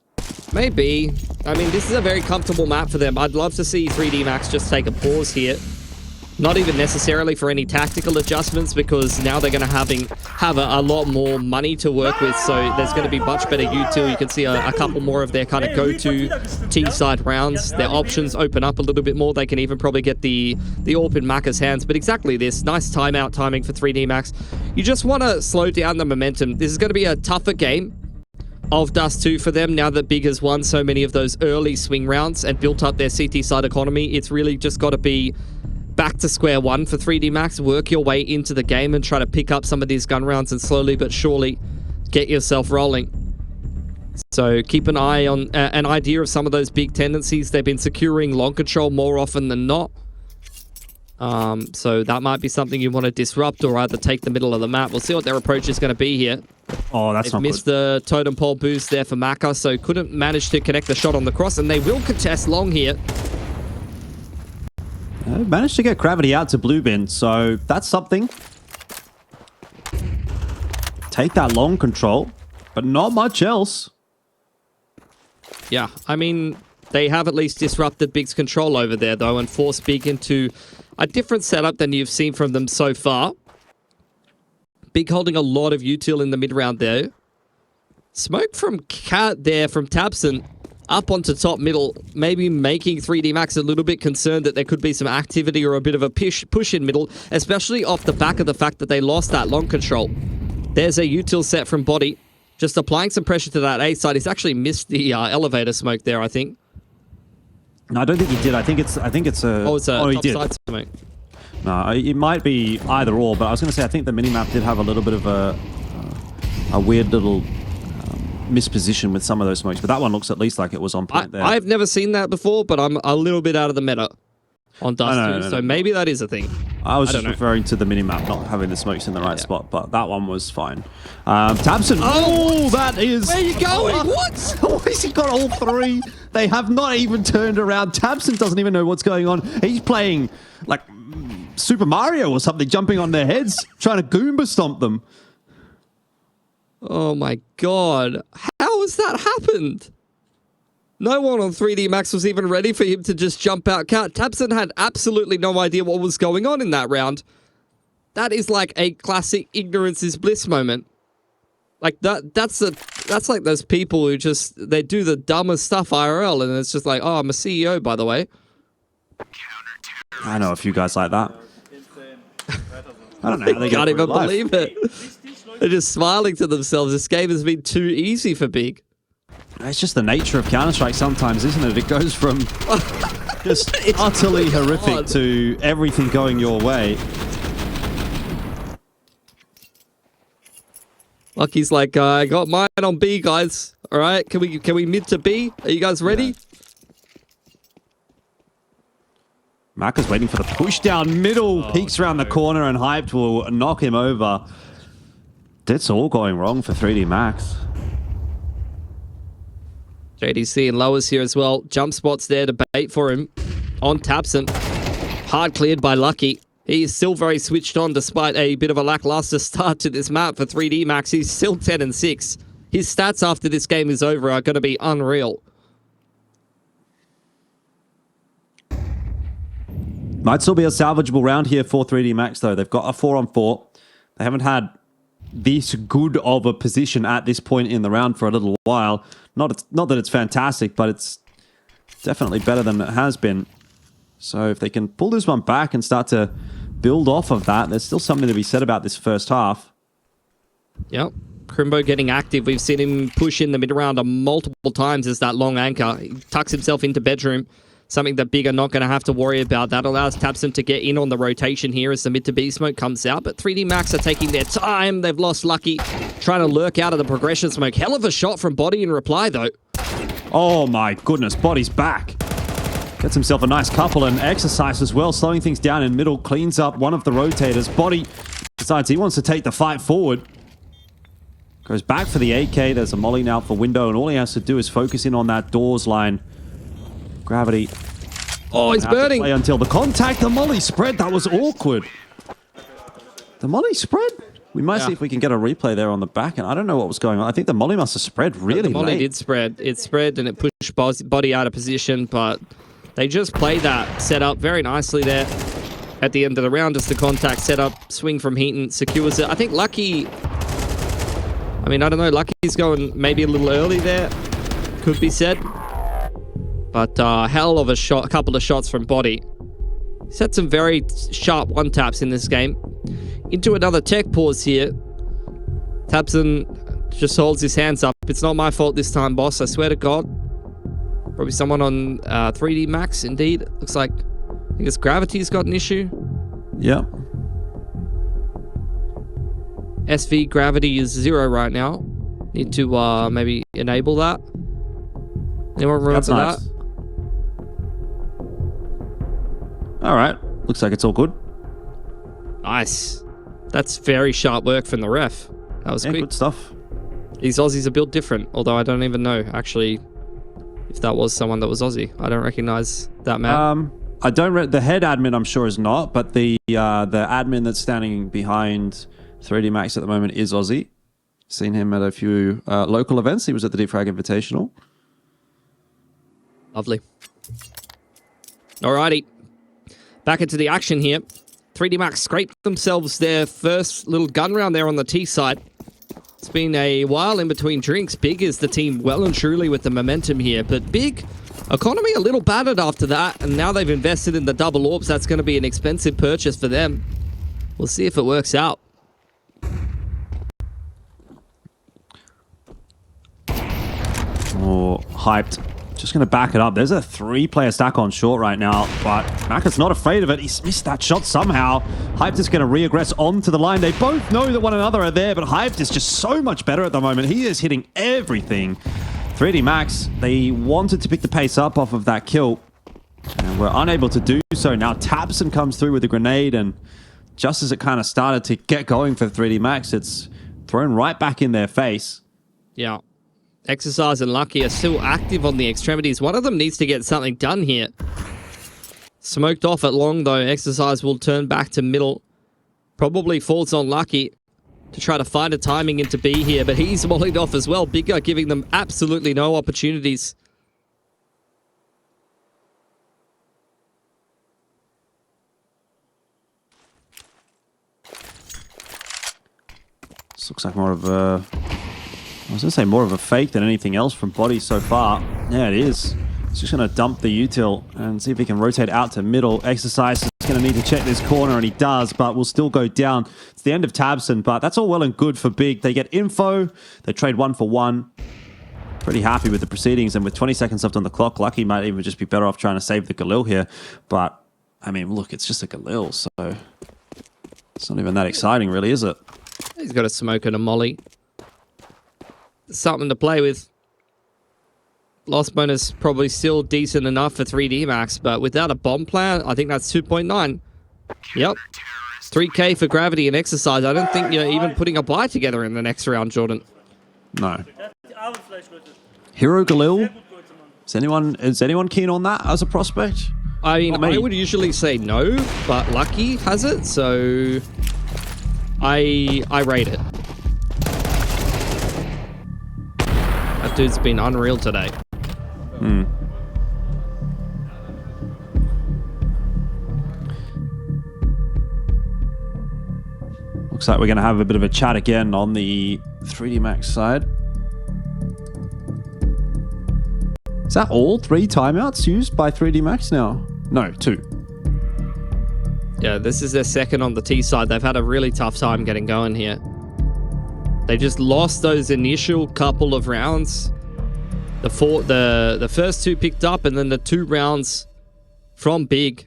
Maybe. I mean, this is a very comfortable map for them. I'd love to see 3D Max just take a pause here. Not even necessarily for any tactical adjustments, because now they're going to have a lot more money to work with, so there's going to be much better util. You can see a couple more of their kind of go-to T-side rounds. Their options open up a little bit more. They can even probably get the AWP in Maka's hands, but exactly this. Nice timeout timing for 3D Max. You just want to slow down the momentum. This is going to be a tougher game of Dust2 for them now that Big has won so many of those early swing rounds and built up their CT side economy. It's really just got to be back to square one for 3D Max. Work your way into the game and try to pick up some of these gun rounds and slowly but surely get yourself rolling. So keep an eye on an idea of some of those big tendencies. They've been securing long control more often than not. So that might be something you want to disrupt or either take the middle of the map. We'll see what their approach is going to be here. Oh, that's not good. They've missed the totem pole boost there for Maka, so couldn't manage to connect the shot on the cross, and they will contest long here. Managed to get gravity out to blue bin, so that's something. Take that long control, but not much else. Yeah, I mean, they have at least disrupted Big's control over there, though, and forced Big into a different setup than you've seen from them so far. Big holding a lot of util in the mid-round there. Smoke from Cat there from Tabson up onto top middle, maybe making 3D Max a little bit concerned that there could be some activity or a bit of a push in middle, especially off the back of the fact that they lost that long control. There's a util set from Body, just applying some pressure to that A side. He's actually missed the elevator smoke there, I think. No, I don't think he did. I think it's a... Oh, it's a he top did. side smoke. No, it might be either or, but I was going to say I think the minimap did have a little bit of a weird little misposition with some of those smokes, but that one looks at least like it was on point there. I've never seen that before, but I'm a little bit out of the meta on Dust2, so maybe that is a thing. I was just referring to the minimap not having the smokes in the right spot, but that one was fine. Tabson. Oh, that is... Where are you going? What? Why has he got all three? They have not even turned around. Tabson doesn't even know what's going on. He's playing like Super Mario or something, jumping on their heads, trying to Goomba stomp them. Oh my god. How has that happened? No one on 3D Max was even ready for him to just jump out. Tabson had absolutely no idea what was going on in that round. That is like a classic ignorance is bliss moment. Like that's like those people who just, they do the dumbest stuff IRL and it's just like, oh, I'm a CEO, by the way. I know a few guys like that. I don't know how they can't even believe it. They're just smiling to themselves. This game has been too easy for Big. It's just the nature of Counter-Strike sometimes, isn't it? It goes from just utterly horrific to everything going your way. Lucky's like, I got mine on B, guys. All right, can we mid to B? Are you guys ready? Yeah. Maka's waiting for the push down middle, peeks around the corner, and Hyped will knock him over. It's all going wrong for 3D Max. JDC and Lowers here as well. Jump spots there to bait for him. On Tapson. Hard cleared by Lucky. He is still very switched on despite a bit of a lackluster start to this map for 3D Max. He's still 10-6. His stats after this game is over are going to be unreal. Might still be a salvageable round here for 3D Max, though. They've got a 4-on-4. They haven't had this good of a position at this point in the round for a little while. Not that it's fantastic, but it's definitely better than it has been. So if they can pull this one back and start to build off of that, there's still something to be said about this first half. Yep. Crimbo getting active. We've seen him push in the mid-round multiple times as that long anchor. He tucks himself into bedroom. Something that Big are not going to have to worry about. That allows Tapson to get in on the rotation here as the mid to B smoke comes out. But 3D Max are taking their time. They've lost Lucky, trying to lurk out of the progression smoke. Hell of a shot from Body in reply, though. Oh my goodness, Body's back. Gets himself a nice couple and exercise as well, slowing things down in middle, cleans up one of the rotators. Body decides he wants to take the fight forward. Goes back for the AK. There's a molly now for window, and all he has to do is focus in on that doors line. Gravity. Oh, he's burning. Play until the contact. The molly spread. That was awkward. The molly spread. We might see if we can get a replay there on the back. And I don't know what was going on. I think the molly must have spread really late. The molly did spread. It spread and it pushed Body out of position, but they just played that setup very nicely there at the end of the round. Just the contact setup, swing from Heaton, secures it. I think Lucky... I mean, I don't know. Lucky's going maybe a little early there. Could be said. But hell of a shot, a couple of shots from Body. He's had some very sharp one-taps in this game. Into another tech pause here. Tapson just holds his hands up. It's not my fault this time, boss. I swear to God. Probably someone on 3D Max, indeed. Looks like, I think it's Gravity's got an issue. Yeah. SV Gravity is 0 right now. Need to maybe enable that. Anyone remember that? All right. Looks like it's all good. Nice. That's very sharp work from the ref. That was quick. Good stuff. These Aussies are built different, although I don't even know, actually, if that was someone that was Aussie. I don't recognize that man. I don't... the head admin, I'm sure, is not, but the admin that's standing behind 3D Max at the moment is Aussie. Seen him at a few local events. He was at the Defrag Invitational. Lovely. Alrighty. Back into the action here. 3D Max scraped themselves their first little gun round there on the T side. It's been a while in between drinks. Big is the team well and truly with the momentum here. But Big, economy a little battered after that. And now they've invested in the double orbs. That's going to be an expensive purchase for them. We'll see if it works out. Oh, Hyped. Just going to back it up. There's a 3-player stack on short right now, but Maka's not afraid of it. He's missed that shot somehow. Hyped is going to re-aggress onto the line. They both know that one another are there, but Hyped is just so much better at the moment. He is hitting everything. 3D Max, they wanted to pick the pace up off of that kill, and were unable to do so. Now Tapson comes through with a grenade, and just as it kind of started to get going for 3D Max, it's thrown right back in their face. Yeah. Exercise and Lucky are still active on the extremities. One of them needs to get something done here. Smoked off at long, though. Exercise will turn back to middle. Probably falls on Lucky to try to find a timing into B here, but he's mollied off as well. Bigger giving them absolutely no opportunities. This looks like more of a... I was going to say more of a fake than anything else from Body so far. Yeah, it is. He's just going to dump the util and see if he can rotate out to middle. Exercise is going to to need to check this corner, and he does, but will still go down. It's the end of Tabson, but that's all well and good for Big. They get info. They trade 1 for 1. Pretty happy with the proceedings, and with 20 seconds left on the clock, Lucky might even just be better off trying to save the Galil here. But, I mean, look, it's just a Galil, so it's not even that exciting, really, is it? He's got a smoke and a molly. Something to play with. Loss bonus probably still decent enough for 3D Max, but without a bomb plan, I think that's 2.9. Yep. 3K for Gravity and Exercise. I don't think you're even putting a buy together in the next round, Jordan. No. Hero Galil? Is anyone keen on that as a prospect? I mean, I would usually say no, but Lucky has it, so I rate it. That dude's been unreal today. Looks like we're going to have a bit of a chat again on the 3D Max side. Is that all 3 timeouts used by 3D Max now? No, 2. Yeah, this is their second on the T side. They've had a really tough time getting going here. They just lost those initial couple of rounds. The first 2 picked up, and then the 2 rounds from Big,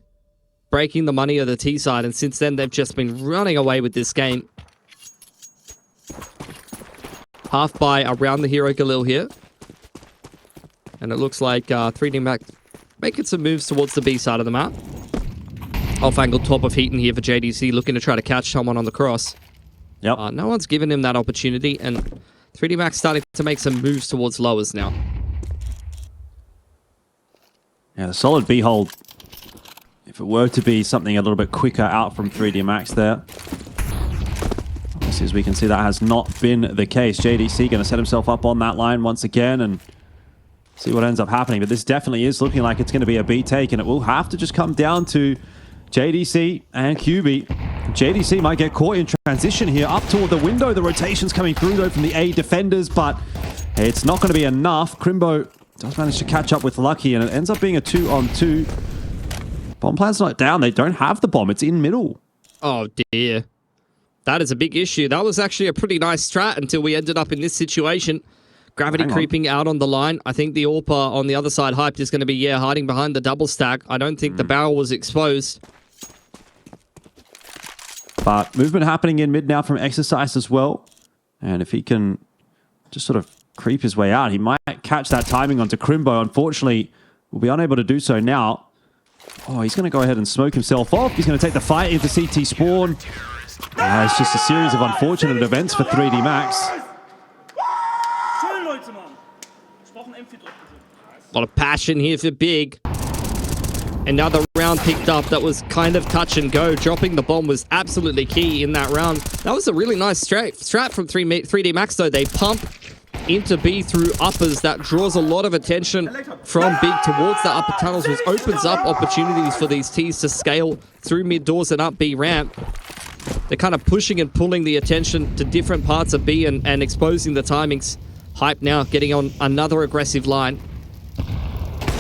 breaking the money of the T side, and since then they've just been running away with this game. Half buy around the Hero Galil here. And it looks like 3D Max making some moves towards the B side of the map. Off angle top of Heaton here for JDC, looking to try to catch someone on the cross. Yep. No one's given him that opportunity, and 3D Max starting to make some moves towards lowers now. Yeah, the solid B hold. If it were to be something a little bit quicker out from 3D Max there. Obviously, as we can see, that has not been the case. JDC going to set himself up on that line once again and see what ends up happening. But this definitely is looking like it's going to be a B take, and it will have to just come down to JDC and QB. JDC might get caught in transition here up toward the window. The rotation's coming through, though, from the A defenders, but it's not going to be enough. Crimbo does manage to catch up with Lucky, and it ends up being a 2-on-2. Bomb plan's not down. They don't have the bomb. It's in middle. Oh, dear. That is a big issue. That was actually a pretty nice strat until we ended up in this situation. Gravity creeping out on the line. I think the AWPer on the other side, Hyped, is going to be, hiding behind the double stack. I don't think the barrel was exposed. But movement happening in mid now from Exercise as well. And if he can just sort of creep his way out, he might catch that timing onto Crimbo. Unfortunately, will be unable to do so now. Oh, he's going to go ahead and smoke himself off. He's going to take the fight into CT spawn. It's just a series of unfortunate events for 3D Max. A lot of passion here for Big. Another round picked up that was kind of touch and go. Dropping the bomb was absolutely key in that round. That was a really nice strat from 3D Max, though. They pump into B through uppers. That draws a lot of attention from Big towards the upper tunnels, which opens up opportunities for these Ts to scale through mid doors and up B ramp. They're kind of pushing and pulling the attention to different parts of B and exposing the timings. Hype now getting on another aggressive line.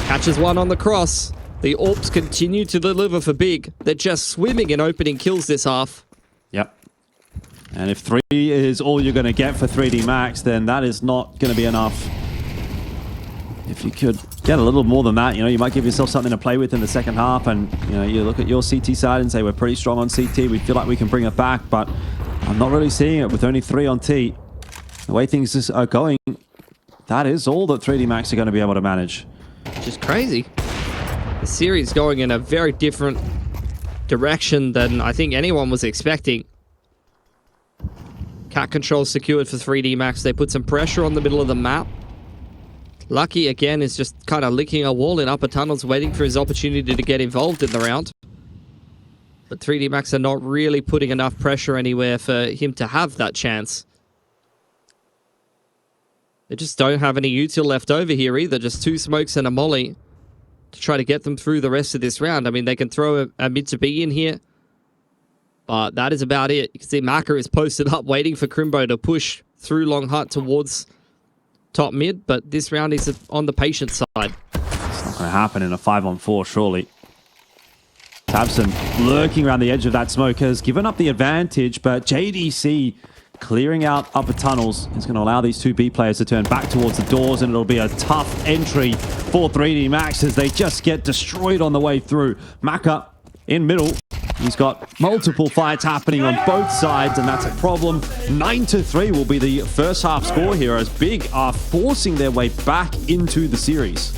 Catches one on the cross. The AWPs continue to deliver for Big. They're just swimming in opening kills this half. Yep. And if 3 is all you're going to get for 3D Max, then that is not going to be enough. If you could get a little more than that, you might give yourself something to play with in the second half. And, you look at your CT side and say, we're pretty strong on CT. We feel like we can bring it back, but I'm not really seeing it with only 3 on T. The way things are going, that is all that 3D Max are going to be able to manage. Just crazy. The series going in a very different direction than I think anyone was expecting. Cat control secured for 3D Max. They put some pressure on the middle of the map. Lucky, again, is just kind of licking a wall in upper tunnels, waiting for his opportunity to get involved in the round. But 3D Max are not really putting enough pressure anywhere for him to have that chance. They just don't have any util left over here either. Just 2 smokes and a molly to try to get them through the rest of this round. I mean, they can throw a mid to B in here, but that is about it. You can see Maka is posted up, waiting for Crimbo to push through Long Hut towards top mid, but this round is on the patient side. It's not going to happen in a 5-on-4, surely. Tabson lurking around the edge of that smoke has given up the advantage, but JDC clearing out upper tunnels is going to allow these two B players to turn back towards the doors, and it'll be a tough entry for 3D Max as they just get destroyed on the way through. Maka in middle. He's got multiple fights happening on both sides, and that's a problem. 9-3 will be the first half score here as Big are forcing their way back into the series.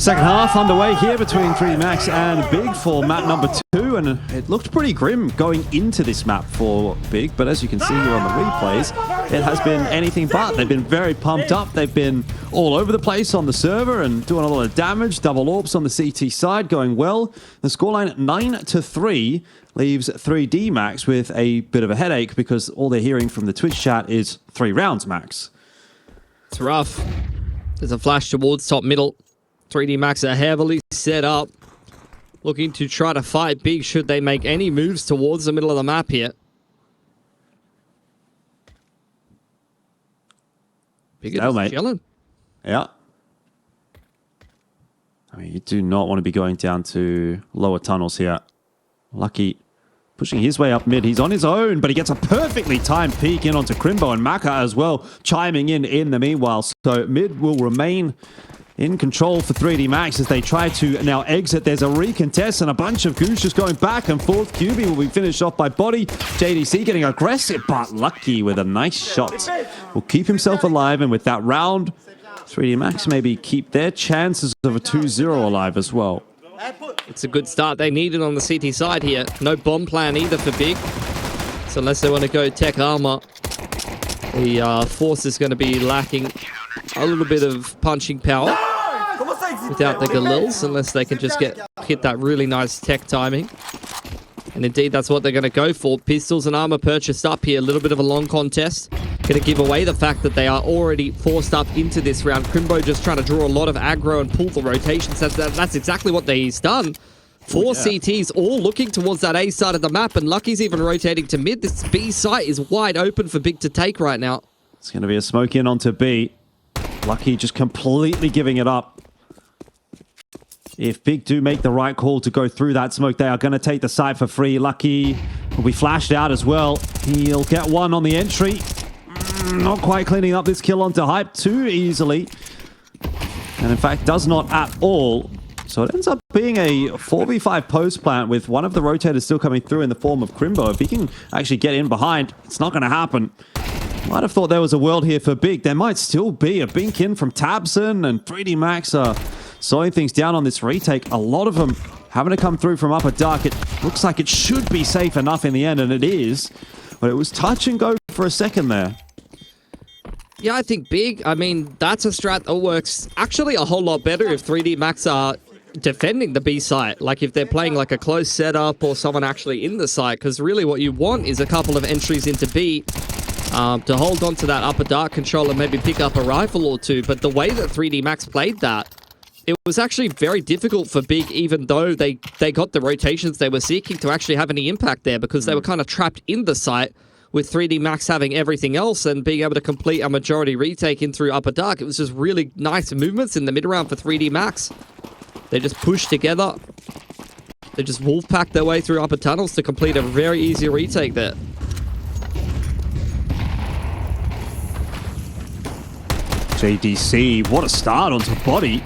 Second half underway here between 3D Max and Big for map number 2, and it looked pretty grim going into this map for Big, but as you can see here on the replays, it has been anything but. They've been very pumped up. They've been all over the place on the server and doing a lot of damage. Double AWPs on the CT side going well. The scoreline 9-3 leaves 3D Max with a bit of a headache because all they're hearing from the Twitch chat is 3 rounds, Max. It's rough. There's a flash towards top middle. 3D Max are heavily set up, looking to try to fight Big should they make any moves towards the middle of the map here. Big is chilling. Yeah. I mean, you do not want to be going down to lower tunnels here. Lucky pushing his way up mid. He's on his own, but he gets a perfectly timed peek in onto Crimbo and Maka as well, chiming in the meanwhile. So mid will remain in control for 3D Max as they try to now exit. There's a recontest and a bunch of goons just going back and forth. QB will be finished off by Body. JDC getting aggressive, but Lucky with a nice shot will keep himself alive. And with that round, 3D Max maybe keep their chances of a 2-0 alive as well. It's a good start they needed on the CT side here. No bomb plan either for Big. So unless they want to go tech armor, the Force is going to be lacking a little bit of punching power without the Galils, unless they can just hit that really nice tech timing. And indeed, that's what they're going to go for. Pistols and armor purchased up here. A little bit of a long contest. Going to give away the fact that they are already forced up into this round. Crimbo just trying to draw a lot of aggro and pull the rotations. That's exactly what he's done. Four CTs all looking towards that A side of the map, and Lucky's even rotating to mid. This B site is wide open for Big to take right now. It's going to be a smoke in onto B. Lucky just completely giving it up. If Big do make the right call to go through that smoke, they are going to take the site for free. Lucky will be flashed out as well. He'll get one on the entry. Not quite cleaning up this kill onto Hype too easily. And in fact, does not at all. So it ends up being a 4v5 post plant with one of the rotators still coming through in the form of Crimbo. If he can actually get in behind, it's not going to happen. Might have thought there was a world here for Big. There might still be a bink in from Tabson, and 3D Max are slowing things down on this retake. A lot of them having to come through from upper dark. It looks like it should be safe enough in the end, and it is. But it was touch and go for a second there. Yeah, I think Big, I mean, that's a strat that works actually a whole lot better if 3D Max are defending the B site. Like if they're playing like a close setup or someone actually in the site, because really what you want is a couple of entries into B to hold on to that upper dark control and maybe pick up a rifle or two. But the way that 3D Max played that, it was actually very difficult for Big, even though they got the rotations they were seeking, to actually have any impact there, because they were kind of trapped in the site with 3D Max having everything else and being able to complete a majority retake in through upper dark. It was just really nice movements in the mid round for 3D Max. They just pushed together. They just wolf-packed their way through upper tunnels to complete a very easy retake there. JDC, what a start onto Body.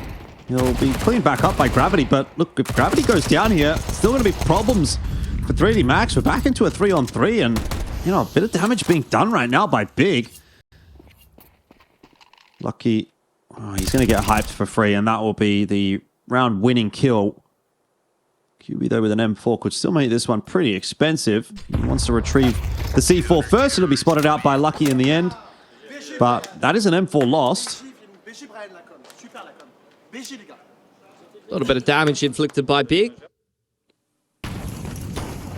He'll be cleaned back up by Gravity, but look, if Gravity goes down here, still going to be problems for 3D Max. We're back into a 3-on-3, and, you know, a bit of damage being done right now by Big. Lucky, he's going to get hyped for free, and that will be the round-winning kill. QB, though, with an M4 could still make this one pretty expensive. He wants to retrieve the C4 first. It'll be spotted out by Lucky in the end. But that is an M4 lost. A little bit of damage inflicted by Big.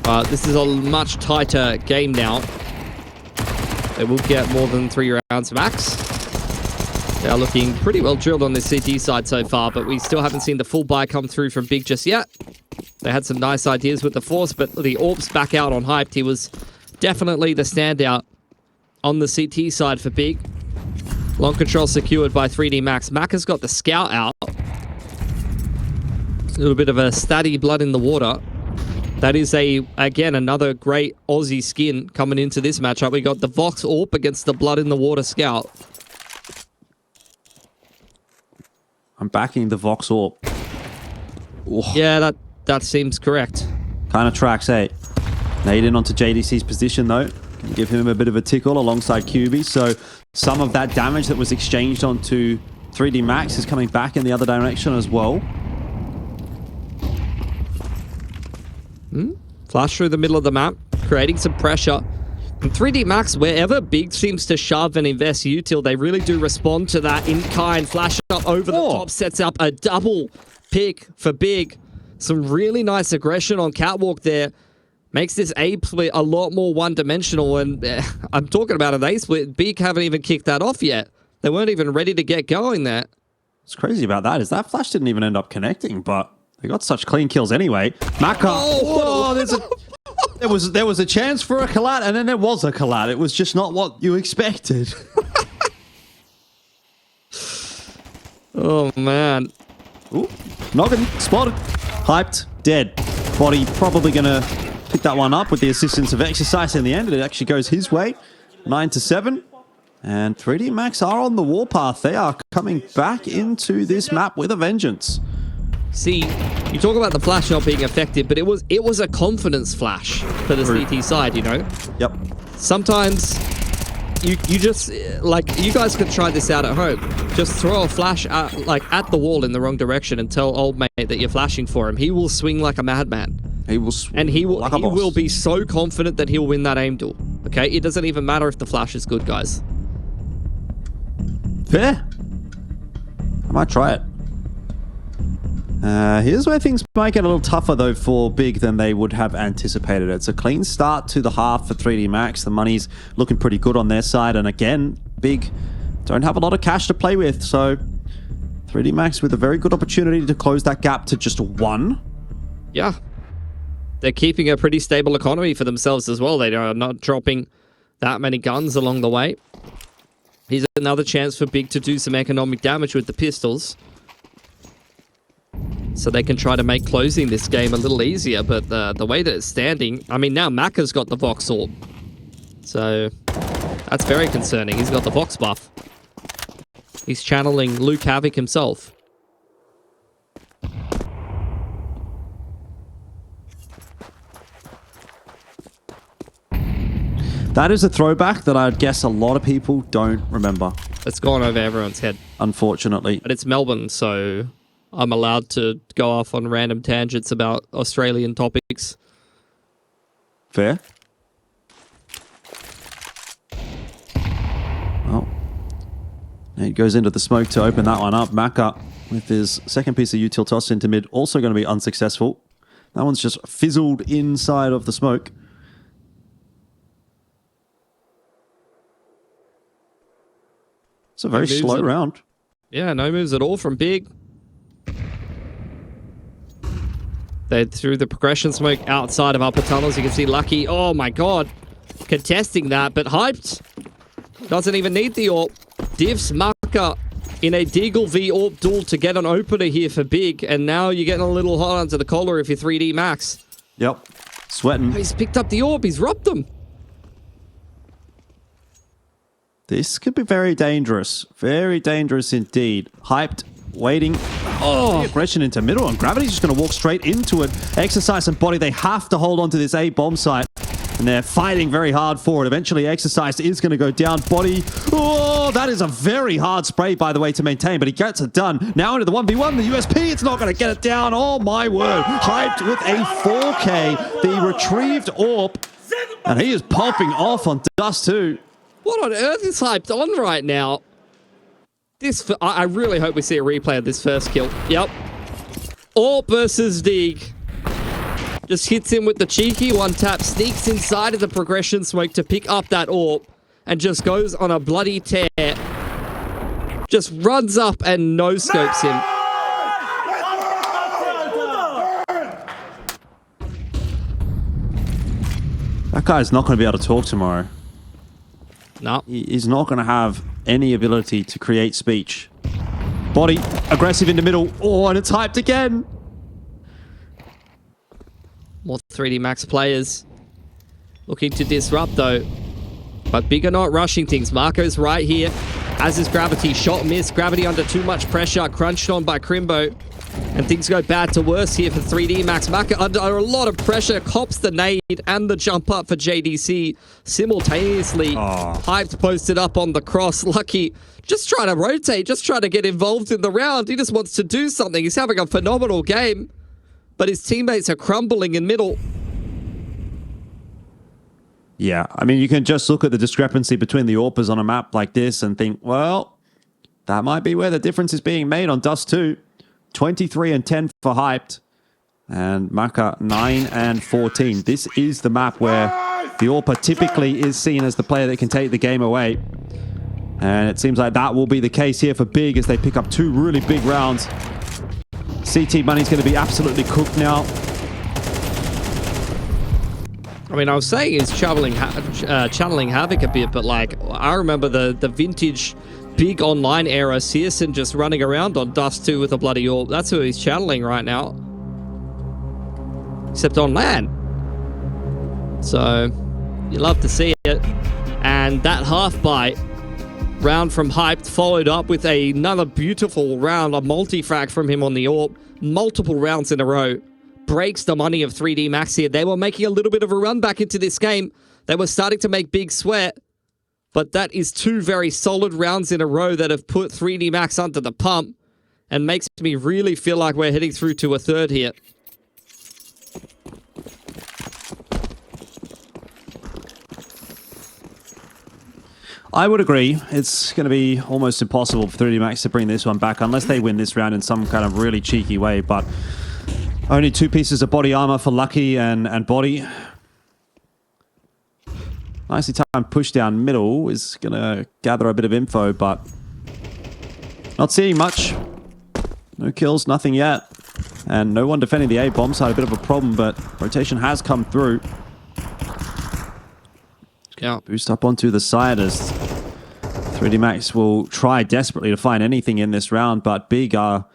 But this is a much tighter game now. They will get more than 3 rounds max. They are looking pretty well drilled on this CT side so far, but we still haven't seen the full buy come through from Big just yet. They had some nice ideas with the Force, but the Orb's back out on Hyped. He was definitely the standout on the CT side for Big. Long control secured by 3D Max. Mac has got the Scout out. A little bit of a statty blood in the water. That is, again, another great Aussie skin coming into this matchup. We got the Vox Orb against the Blood in the Water Scout. I'm backing the Vox Orb. Oh. Yeah, that seems correct. Kind of tracks, eh? Nade in onto JDC's position, though. Can give him a bit of a tickle alongside QB. So some of that damage that was exchanged onto 3D Max is coming back in the other direction as well. Flash through the middle of the map, creating some pressure. And 3D Max, wherever Big seems to shove and invest util, they really do respond to that in-kind. Flash up over the top, sets up a double pick for Big. Some really nice aggression on Catwalk there. Makes this A split a lot more one-dimensional, and I'm talking about an A split. Big haven't even kicked that off yet. They weren't even ready to get going there. What's crazy about that is that flash didn't even end up connecting, but they got such clean kills anyway. Maka, there was a chance for a collat, and then there was a collat. It was just not what you expected. Oh, man. Ooh, noggin, spotted, hyped, dead. Body probably going to pick that one up with the assistance of Exercise in the end, and it actually goes his way. 9-7. And 3D Max are on the warpath. They are coming back into this map with a vengeance. See, you talk about the flash not being effective, but it was a confidence flash for the CT side, you know? Yep. Sometimes you just, like, you guys could try this out at home. Just throw a flash at the wall in the wrong direction and tell old mate that you're flashing for him. He will swing like a madman. He will swing and he like a boss. will be so confident that he'll win that aim duel. Okay? It doesn't even matter if the flash is good, guys. Fair. I might try it. Here's where things might get a little tougher, though, for Big than they would have anticipated. It's a clean start to the half for 3D Max. The money's looking pretty good on their side. And again, Big don't have a lot of cash to play with. So 3D Max with a very good opportunity to close that gap to just 1. Yeah. They're keeping a pretty stable economy for themselves as well. They are not dropping that many guns along the way. Here's another chance for Big to do some economic damage with the pistols. So they can try to make closing this game a little easier, but the way that it's standing... I mean, now Macca's got the Vox Orb. So that's very concerning. He's got the Vox buff. He's channeling Luke Havoc himself. That is a throwback that I'd guess a lot of people don't remember. It's gone over everyone's head. Unfortunately. But it's Melbourne, so I'm allowed to go off on random tangents about Australian topics. Fair. Well, he goes into the smoke to open that one up. Macca with his second piece of util toss into mid, also going to be unsuccessful. That one's just fizzled inside of the smoke. It's a very slow round. Yeah, no moves at all from Big. They threw the progression smoke outside of upper tunnels. You can see Lucky. Oh my god. Contesting that, but Hyped doesn't even need the AWP. Divs Macca in a Deagle v AWP duel to get an opener here for Big. And now you're getting a little hot under the collar if you're 3D Max. Yep. Sweating. He's picked up the AWP. He's robbed them. This could be very dangerous. Very dangerous indeed. Hyped, waiting. Oh, aggression into middle, and Gravity's just going to walk straight into it. Exercise and Body, they have to hold on to this A bomb site, and they're fighting very hard for it. Eventually, Exercise is going to go down. Body, oh, that is a very hard spray, by the way, to maintain, but he gets it done. Now into the 1v1, the USP, it's not going to get it down. Oh, my word. Hyped with a 4K, the retrieved AWP, and he is popping off on Dust2. What on earth is Hyped on right now? I really hope we see a replay of this first kill. Yep. AWP versus Deeg. Just hits him with the cheeky one tap, sneaks inside of the progression smoke to pick up that AWP, and just goes on a bloody tear. Just runs up and no-scopes him. That guy's not going to be able to talk tomorrow. No. He's not going to have any ability to create speech. Body, aggressive in the middle. Oh, and it's Hyped again. More 3D Max players looking to disrupt, though. But Big are not rushing things. Marco's right here, as is Gravity. Shot missed. Gravity under too much pressure. Crunched on by Crimbo. And things go bad to worse here for 3D Max. Macca under a lot of pressure. Cops the nade and the jump up for JDC simultaneously. Hyped posted up on the cross. Lucky just trying to rotate, just trying to get involved in the round. He just wants to do something. He's having a phenomenal game. But his teammates are crumbling in middle. Yeah, I mean, you can just look at the discrepancy between the AWPers on a map like this and think, well, that might be where the difference is being made on Dust2. 23 and 10 for Hyped, and Macca 9 and 14. This is the map where the AWPer typically is seen as the player that can take the game away. And it seems like that will be the case here for Big as they pick up 2 really big rounds. CT Money's going to be absolutely cooked now. I mean, I was saying he's channeling Havoc a bit, but like, I remember the vintage Big online era, Searson just running around on Dust2 with a bloody AWP. That's who he's channeling right now. Except on LAN. So, you love to see it. And that half bite round from Hyped, followed up with another beautiful round, a multi-frag from him on the AWP. Multiple rounds in a row. Breaks the money of 3D Max here. They were making a little bit of a run back into this game. They were starting to make big sweat. But that is 2 very solid rounds in a row that have put 3D Max under the pump and makes me really feel like we're heading through to a third here. I would agree. It's going to be almost impossible for 3D Max to bring this one back unless they win this round in some kind of really cheeky way. But only 2 pieces of body armor for Lucky and Body. Nicely timed push down middle is going to gather a bit of info, but not seeing much. No kills, nothing yet. And no one defending the A bomb side. A bit of a problem, but rotation has come through. Yeah. Boost up onto the side as 3D Max will try desperately to find anything in this round, but Big are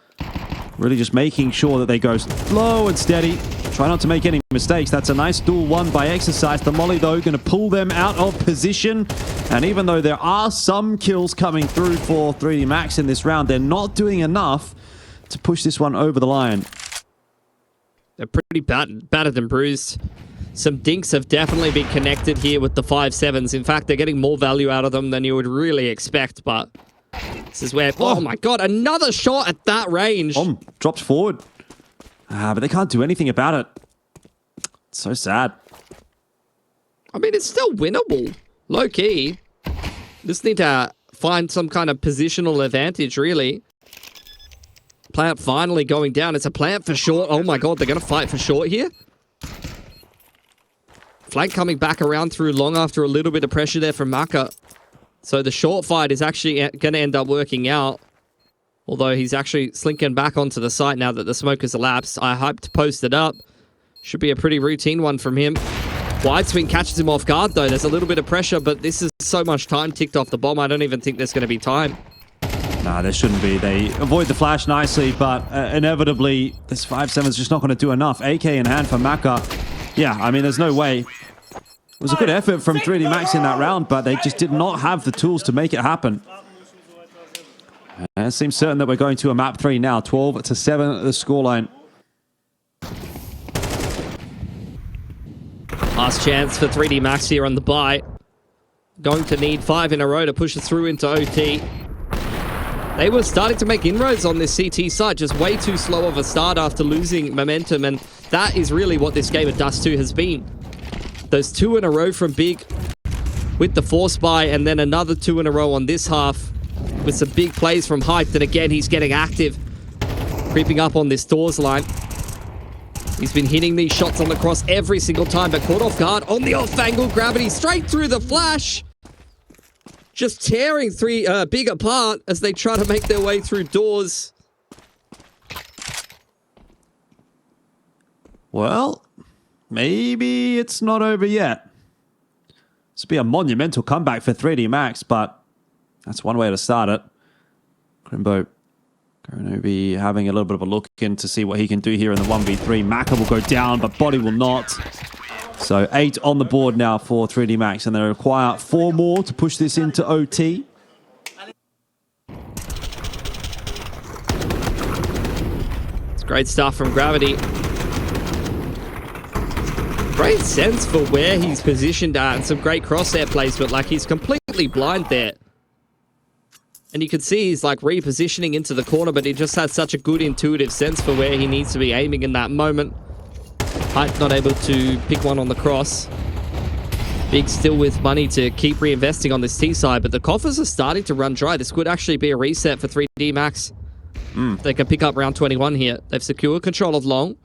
really just making sure that they go slow and steady. Try not to make any mistakes. That's a nice duel won by Exercise. The Molly, though, going to pull them out of position. And even though there are some kills coming through for 3D Max in this round, they're not doing enough to push this one over the line. They're pretty battered and bruised. Some dinks have definitely been connected here with the 5.7s. In fact, they're getting more value out of them than you would really expect, but this is where... Oh my god, another shot at that range. Drops forward. But they can't do anything about it. It's so sad. I mean, it's still winnable. Low-key. Just need to find some kind of positional advantage, really. Plant finally going down. It's a plant for short. Oh my god, they're going to fight for short here? Flank coming back around through long after a little bit of pressure there from Maka. So the short fight is actually going to end up working out. Although he's actually slinking back onto the site now that the smoke has elapsed. I hyped posted up. Should be a pretty routine one from him. Wide swing catches him off guard though. There's a little bit of pressure, but this is so much time ticked off the bomb. I don't even think there's going to be time. Nah, there shouldn't be. They avoid the flash nicely, but inevitably this 5.7 is just not going to do enough. AK in hand for Maka. Yeah, I mean, there's no way. It was a good effort from 3D Max in that round, but they just did not have the tools to make it happen. And it seems certain that we're going to a map 3 now. 12-7 the scoreline. Last chance for 3D Max here on the buy. Going to need 5 in a row to push it through into OT. They were starting to make inroads on this CT side, just way too slow of a start after losing momentum, and that is really what this game of Dust2 has been. Those 2 in a row from Big with the force buy, and then another 2 in a row on this half with some big plays from Hype. And again, he's getting active, creeping up on this doors line. He's been hitting these shots on the cross every single time, but caught off guard on the off-angle gravity, straight through the flash. Just tearing Big apart as they try to make their way through doors. Well, maybe it's not over yet. This would be a monumental comeback for 3D Max, but that's one way to start it. Crimbo going to be having a little bit of a look in to see what he can do here in the 1v3. Maka will go down, but Body will not. So 8 on the board now for 3D Max, and they require 4 more to push this into OT. It's great stuff from Gravity. Great sense for where he's positioned at, and some great crosshair placement. Like, he's completely blind there. And you can see he's like repositioning into the corner, but he just has such a good intuitive sense for where he needs to be aiming in that moment. Hype not able to pick one on the cross. Big still with money to keep reinvesting on this T side, but the coffers are starting to run dry. This could actually be a reset for 3D Max. They can pick up round 21 here. They've secured control of long.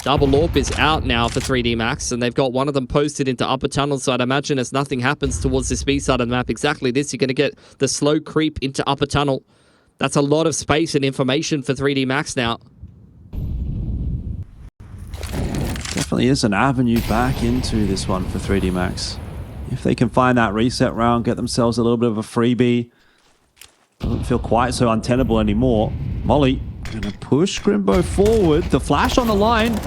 Double AWP is out now for 3D Max, and they've got one of them posted into upper tunnel, so I'd imagine as nothing happens towards this B side of the map, exactly this, you're going to get the slow creep into upper tunnel. That's a lot of space and information for 3D Max now. Definitely is an avenue back into this one for 3D Max. If they can find that reset round, get themselves a little bit of a freebie, doesn't feel quite so untenable anymore. Molly gonna push Grimbo forward. The flash on the line.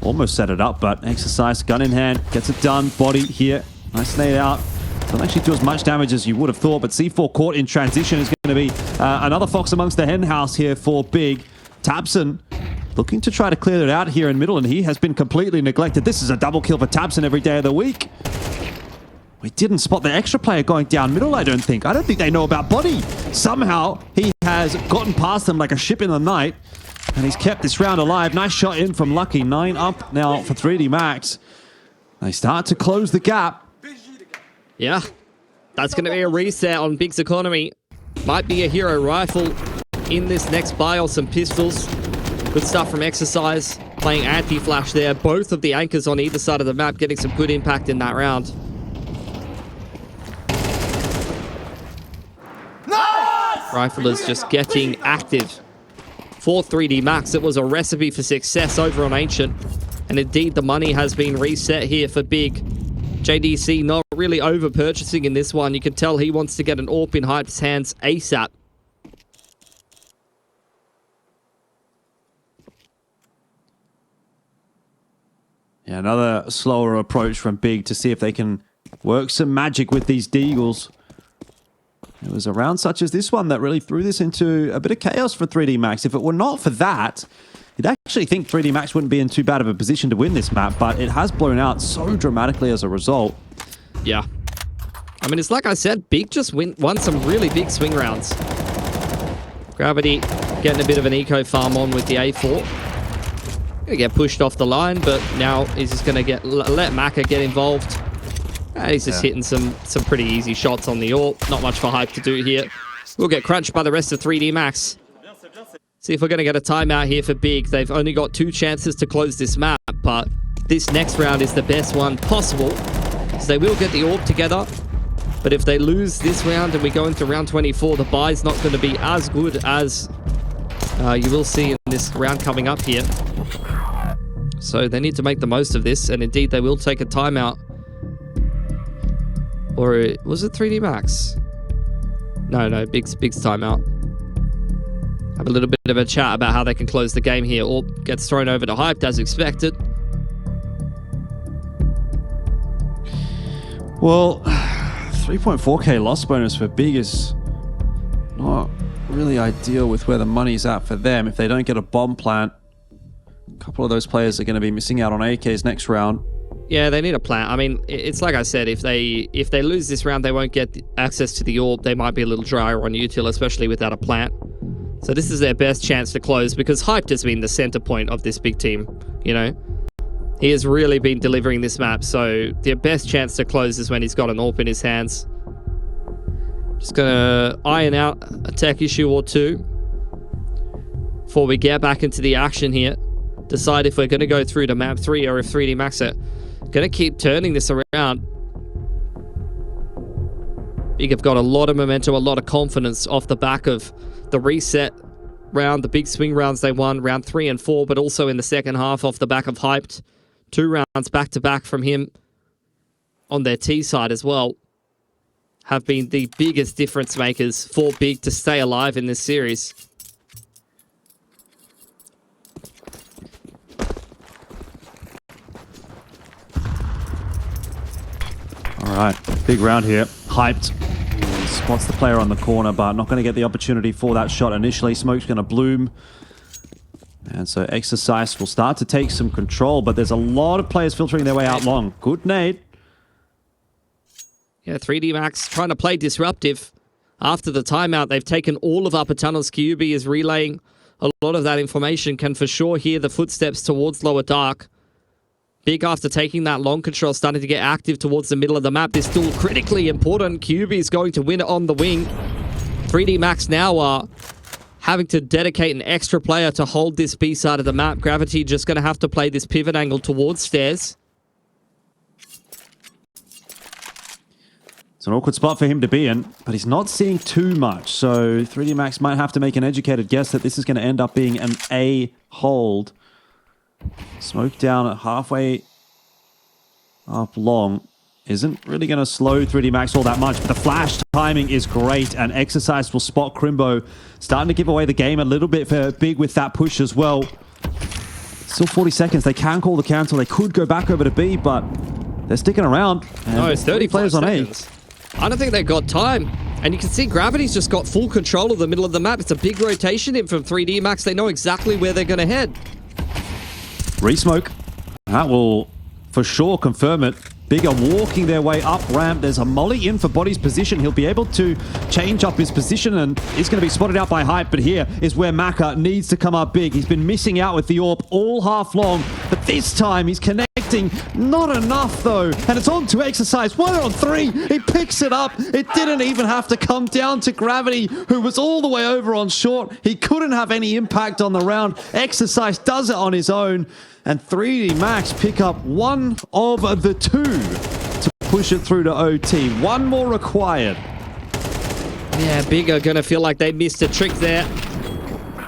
Almost set it up, but Exercise, gun in hand, gets it done. Body here. Nice nade out. Doesn't actually do as much damage as you would have thought, but C4 caught in transition is going to be another fox amongst the hen house here for Big. Tabson looking to try to clear it out here in middle, and he has been completely neglected. This is a double kill for Tabson every day of the week. We didn't spot the extra player going down middle, I don't think. I don't think they know about Body. Somehow, he has gotten past them like a ship in the night, and he's kept this round alive. Nice shot in from Lucky. 9 up now for 3D Max. They start to close the gap. Yeah, that's going to be a reset on Big's economy. Might be a hero rifle in this next buy, or some pistols. Good stuff from Exercise. Playing anti-flash there. Both of the anchors on either side of the map getting some good impact in that round. Riflers just getting active. For 3D Max, it was a recipe for success over on Ancient. And indeed, the money has been reset here for Big. JDC not really over-purchasing in this one. You can tell he wants to get an AWP in Hype's hands ASAP. Yeah, another slower approach from Big to see if they can work some magic with these Deagles. It was a round such as this one that really threw this into a bit of chaos for 3D Max. If it were not for that, you'd actually think 3D Max wouldn't be in too bad of a position to win this map, but it has blown out so dramatically as a result. Yeah. I mean, it's like I said, Big just won some really big swing rounds. Gravity getting a bit of an eco farm on with the A4. Gonna get pushed off the line, but now he's just gonna let Maka get involved. And he's just hitting some pretty easy shots on the AWP. Not much for Hype to do here. We'll get crunched by the rest of 3D Max. See if we're going to get a timeout here for Big. They've only got 2 chances to close this map, but this next round is the best one possible, because they will get the AWP together. But if they lose this round and we go into round 24, the buy's not going to be as good as you will see in this round coming up here. So they need to make the most of this, and indeed they will take a timeout. Or was it 3D Max? No, Big's timeout. Have a little bit of a chat about how they can close the game here. Or gets thrown over to Hyped as expected. Well, 3.4k loss bonus for Big is not really ideal with where the money's at for them. If they don't get a bomb plant, a couple of those players are going to be missing out on AKs next round. Yeah, they need a plant. I mean, it's like I said, if they lose this round, they won't get access to the AWP. They might be a little drier on util, especially without a plant. So this is their best chance to close, because Hyped has been the center point of this big team, you know? He has really been delivering this map, so their best chance to close is when he's got an AWP in his hands. Just gonna iron out a tech issue or two before we get back into the action here. Decide if we're gonna go through to map 3 or if 3D Max are gonna keep turning this around. Big have got a lot of momentum, a lot of confidence off the back of the reset round, the big swing rounds they won, round 3 and 4, but also in the second half off the back of Hyped. 2 rounds back-to-back from him on their T side as well have been the biggest difference makers for Big to stay alive in this series. All right, big round here. Hyped. Spots the player on the corner, but not going to get the opportunity for that shot initially. Smoke's going to bloom. And so Exercise will start to take some control, but there's a lot of players filtering their way out long. Good nade. Yeah, 3D Max trying to play disruptive. After the timeout, they've taken all of Upper Tunnels. QB is relaying a lot of that information. Can for sure hear the footsteps towards Lower Dark. Big, after taking that long control, starting to get active towards the middle of the map. This still critically important. QB is going to win it on the wing. 3D Max now are having to dedicate an extra player to hold this B side of the map. Gravity just going to have to play this pivot angle towards stairs. It's an awkward spot for him to be in, but he's not seeing too much. So 3D Max might have to make an educated guess that this is going to end up being an A hold. Smoke down at halfway up long isn't really going to slow 3D Max all that much, but the flash timing is great, and Exercise will spot Crimbo. Starting to give away the game a little bit for Big with that push as well. Still 40 seconds. They can call the cancel. They could go back over to B, but they're sticking around. No, it's 30 players on A. I don't think they've got time. And you can see Gravity's just got full control of the middle of the map. It's a big rotation in from 3D Max. They know exactly where they're going to head. Resmoke. That will for sure confirm it. Big are walking their way up ramp. There's a molly in for Body's position. He'll be able to change up his position and is going to be spotted out by Hype. But here is where Maka needs to come up big. He's been missing out with the AWP all half long. But this time he's connecting. Not enough though. And it's on to Exercise. 1-on-3. He picks it up. It didn't even have to come down to Gravity, who was all the way over on short. He couldn't have any impact on the round. Exercise does it on his own. And 3D Max pick up one of the two to push it through to OT. One more required. Yeah, Big are going to feel like they missed a trick there.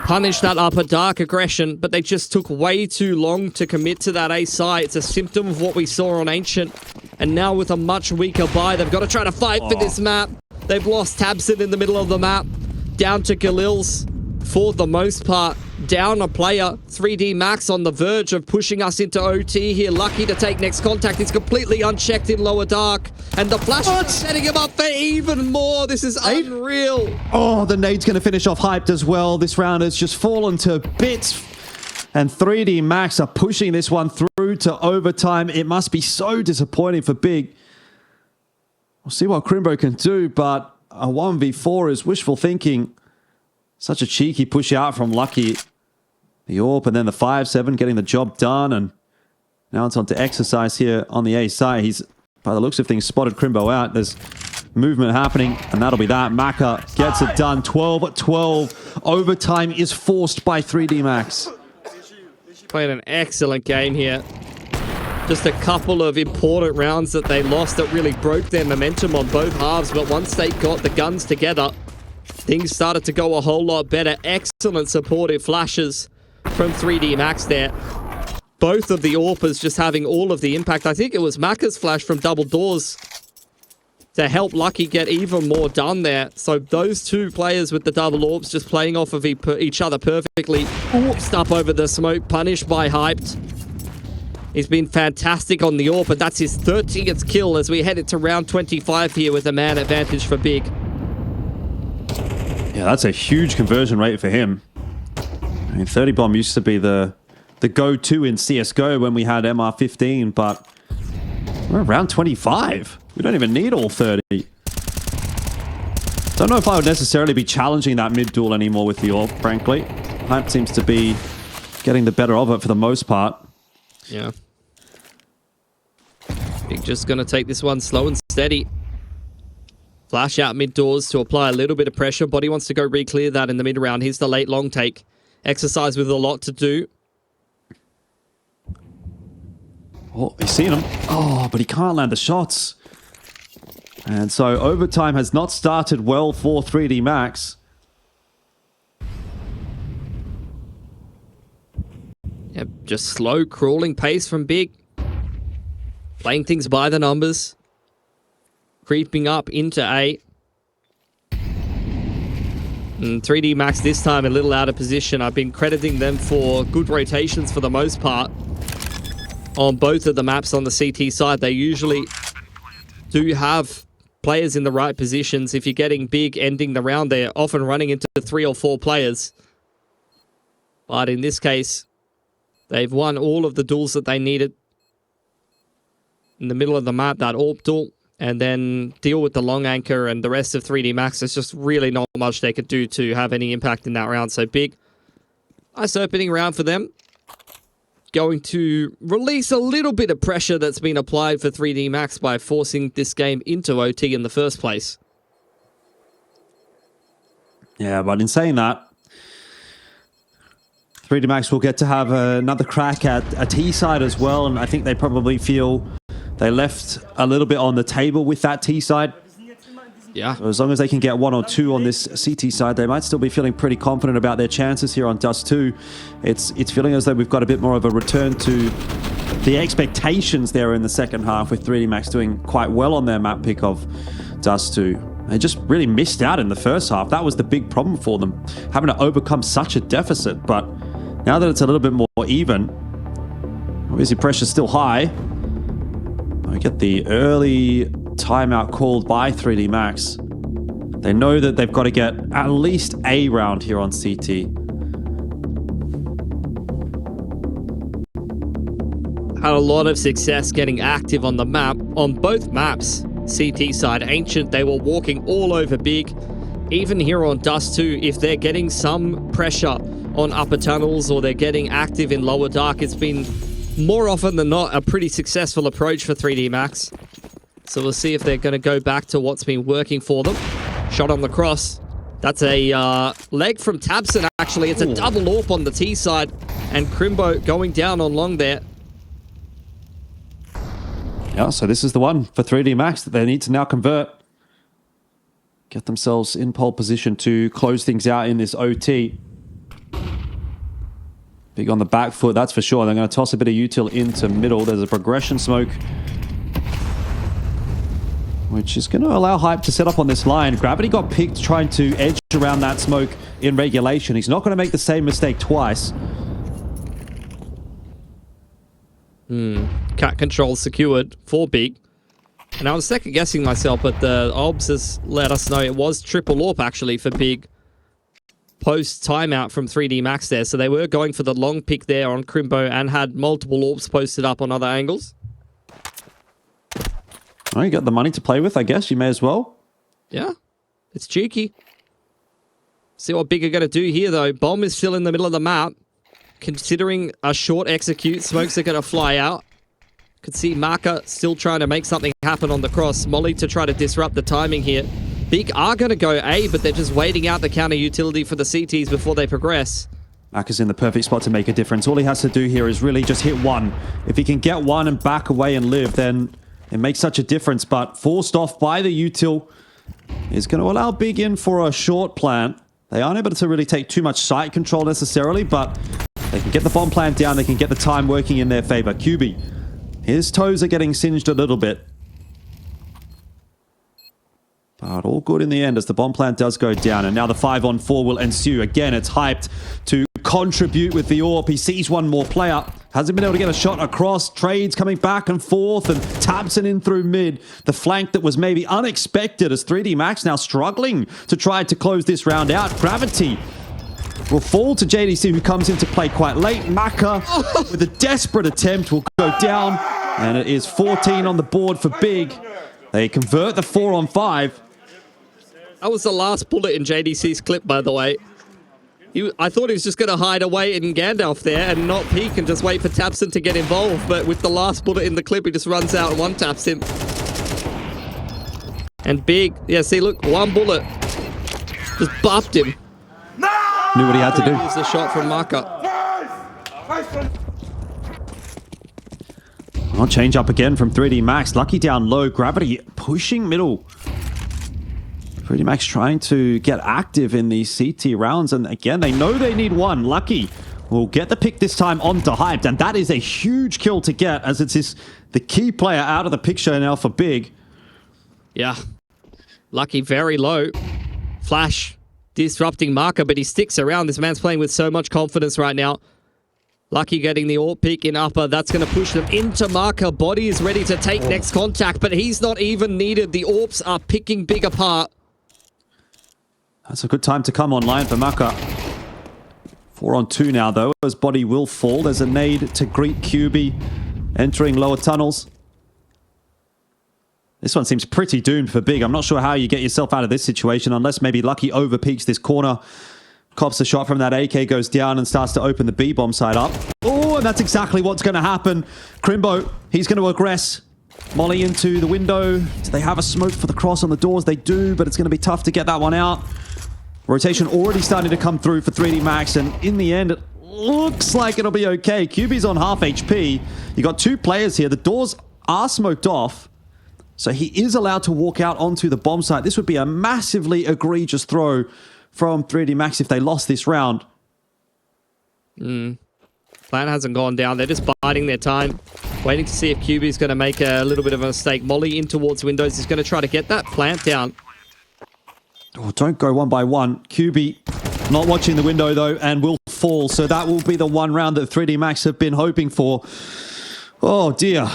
Punish that upper dark aggression, but they just took way too long to commit to that A site. It's a symptom of what we saw on Ancient. And now with a much weaker buy, they've got to try to fight for this map. They've lost Tabson in the middle of the map. Down to Khalil's for the most part. Down a player. 3D Max on the verge of pushing us into OT here. Lucky to take next contact. He's completely unchecked in lower dark. And the flash is setting him up for even more. This is unreal. Oh, the nade's going to finish off Hyped as well. This round has just fallen to bits. And 3D Max are pushing this one through to overtime. It must be so disappointing for Big. We'll see what Crimbo can do, but a 1v4 is wishful thinking. Such a cheeky push out from Lucky. The AWP and then the 5-7 getting the job done. And now it's on to Exercise here on the A side. He's, by the looks of things, spotted Crimbo out. There's movement happening, and that'll be that. Maka gets it done. 12-12. Overtime is forced by 3D Max. Played an excellent game here. Just a couple of important rounds that they lost that really broke their momentum on both halves. But once they got the guns together, things started to go a whole lot better. Excellent supportive flashes from 3D Max there. Both of the AWPers just having all of the impact. I think it was Maka's flash from double doors to help Lucky get even more done there. So those two players with the double AWPs just playing off of each other perfectly. Oops, up over the smoke, punished by Hyped. He's been fantastic on the AWP, but that's his 30th kill as we head into round 25 here with a man advantage for Big. Yeah, that's a huge conversion rate for him. I mean, 30 bomb used to be the go-to in CSGO when we had MR15, but we're around 25. We don't even need all 30. Don't know if I would necessarily be challenging that mid-duel anymore with the AWP, frankly. Hype seems to be getting the better of it for the most part. Yeah. Big just going to take this one slow and steady. Flash out mid-doors to apply a little bit of pressure. Body wants to go re-clear that in the mid-round. Here's the late long take. Exercise with a lot to do. Oh, he's seen him. Oh, but he can't land the shots. And so overtime has not started well for 3D Max. Yep, just slow crawling pace from Big. Playing things by the numbers. Creeping up into A. And 3D Max this time a little out of position. I've been crediting them for good rotations for the most part. On both of the maps on the CT side, they usually do have players in the right positions. If you're getting Big ending the round, they're often running into 3 or 4 players. But in this case, they've won all of the duels that they needed. In the middle of the map, that AWP duel, and then deal with the long anchor and the rest of 3D Max. There's just really not much they could do to have any impact in that round. So Big, nice opening round for them. Going to release a little bit of pressure that's been applied for 3D Max by forcing this game into OT in the first place. Yeah, but in saying that, 3D Max will get to have another crack at a T side as well, and I think they probably feel they left a little bit on the table with that T side. Yeah. So as long as they can get 1 or 2 on this CT side, they might still be feeling pretty confident about their chances here on Dust2. It's feeling as though we've got a bit more of a return to the expectations there in the second half, with 3D Max doing quite well on their map pick of Dust2. They just really missed out in the first half. That was the big problem for them, having to overcome such a deficit. But now that it's a little bit more even, obviously pressure's still high. I get the early timeout called by 3D Max. They know that they've got to get at least a round here on CT. Had a lot of success getting active on the map, on both maps. CT side, Ancient, they were walking all over Big. Even here on Dust2, if they're getting some pressure on upper tunnels or they're getting active in lower dark, it's been more often than not a pretty successful approach for 3D Max. So we'll see if they're going to go back to what's been working for them. Shot on the cross. That's a leg from Tabson, actually. It's a double AWP on the T side. And Crimbo going down on long there. Yeah, so this is the one for 3D Max that they need to now convert. Get themselves in pole position to close things out in this OT. Big on the back foot, that's for sure. They're going to toss a bit of util into middle. There's a progression smoke, which is going to allow Hype to set up on this line. Gravity got picked trying to edge around that smoke in regulation. He's not going to make the same mistake twice. Cat control secured for Big. And I was second guessing myself, but the OBS has let us know it was triple AWP actually for Big. Post timeout from 3D Max there. So they were going for the long pick there on Crimbo and had multiple AWPs posted up on other angles. Well, you got the money to play with, I guess. You may as well. Yeah, it's cheeky. See what Big are going to do here, though. Bomb is still in the middle of the map. Considering a short execute, smokes are going to fly out. Could see Marker still trying to make something happen on the cross. Molly to try to disrupt the timing here. Big are going to go A, but they're just waiting out the counter utility for the CTs before they progress. Marker's in the perfect spot to make a difference. All he has to do here is really just hit one. If he can get one and back away and live, then it makes such a difference. But forced off by the util is going to allow Big in for a short plant. They aren't able to really take too much site control necessarily, but they can get the bomb plant down. They can get the time working in their favor. QB, his toes are getting singed a little bit. But all good in the end as the bomb plant does go down. And now the 5-on-4 will ensue. Again, it's Hyped to contribute with the AWP. He sees one more player. Hasn't been able to get a shot across. Trades coming back and forth and Tabson in through mid. The flank that was maybe unexpected as 3D Max now struggling to try to close this round out. Gravity will fall to JDC, who comes into play quite late. Maka with a desperate attempt will go down. And it is 14 on the board for Big. They convert the 4-on-5. That was the last bullet in JDC's clip, by the way. I thought he was just going to hide away in Gandalf there and not peek and just wait for Tabson to get involved. But with the last bullet in the clip, he just runs out and one-taps him. And Big, yeah, see, look, one bullet. Just buffed him. Knew what he had to do. Here's the shot from Marker. I'll change up again from 3D Max. Lucky down low. Gravity pushing middle. 3D Max trying to get active in these CT rounds. And again, they know they need one. Lucky will get the pick this time onto Hyped. And that is a huge kill to get as it's the key player out of the picture now for Big. Yeah. Lucky very low. Flash disrupting Marker, but he sticks around. This man's playing with so much confidence right now. Lucky getting the AWP pick in upper. That's going to push them into Marker. Body is ready to take next contact, but he's not even needed. The AWPs are picking Big apart. That's a good time to come online for Maka. 4-on-2 now, though, as Body will fall. There's a nade to greet QB entering lower tunnels. This one seems pretty doomed for Big. I'm not sure how you get yourself out of this situation unless maybe Lucky overpeaks this corner. Cops a shot from that AK, goes down and starts to open the B-bomb side up. Oh, and that's exactly what's going to happen. Crimbo, he's going to aggress. Molly into the window. Do they have a smoke for the cross on the doors? They do, but it's going to be tough to get that one out. Rotation already starting to come through for 3D Max, and in the end, it looks like it'll be okay. QB's on half HP. You got two players here. The doors are smoked off, so he is allowed to walk out onto the bomb site. This would be a massively egregious throw from 3D Max if they lost this round. Plan hasn't gone down. They're just biding their time, waiting to see if QB's going to make a little bit of a mistake. Molly in towards windows is going to try to get that plant down. Oh, don't go one by one. QB not watching the window, though, and will fall. So that will be the one round that 3D Max have been hoping for. Oh, dear.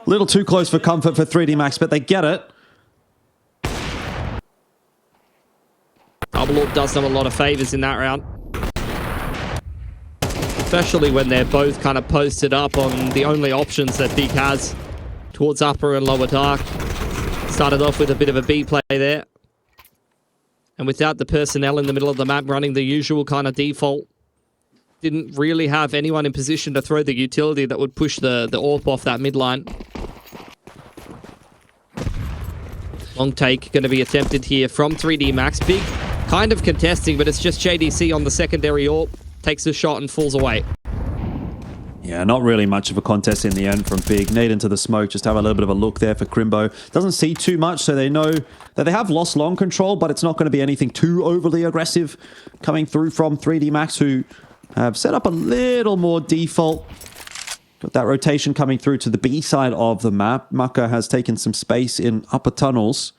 A little too close for comfort for 3D Max, but they get it. Double Orb does them a lot of favors in that round. Especially when they're both kind of posted up on the only options that Big has towards upper and lower dark. Started off with a bit of a B play there. And without the personnel in the middle of the map running the usual kind of default, didn't really have anyone in position to throw the utility that would push the AWP off that mid line. Long take going to be attempted here from 3D Max. Big kind of contesting, but it's just JDC on the secondary AWP. Takes the shot and falls away. Yeah, not really much of a contest in the end from Big. Nade into the smoke, just have a little bit of a look there for Crimbo. Doesn't see too much, so they know that they have lost long control, but it's not going to be anything too overly aggressive coming through from 3D Max, who have set up a little more default. Got that rotation coming through to the B side of the map. Mucka has taken some space in upper tunnels.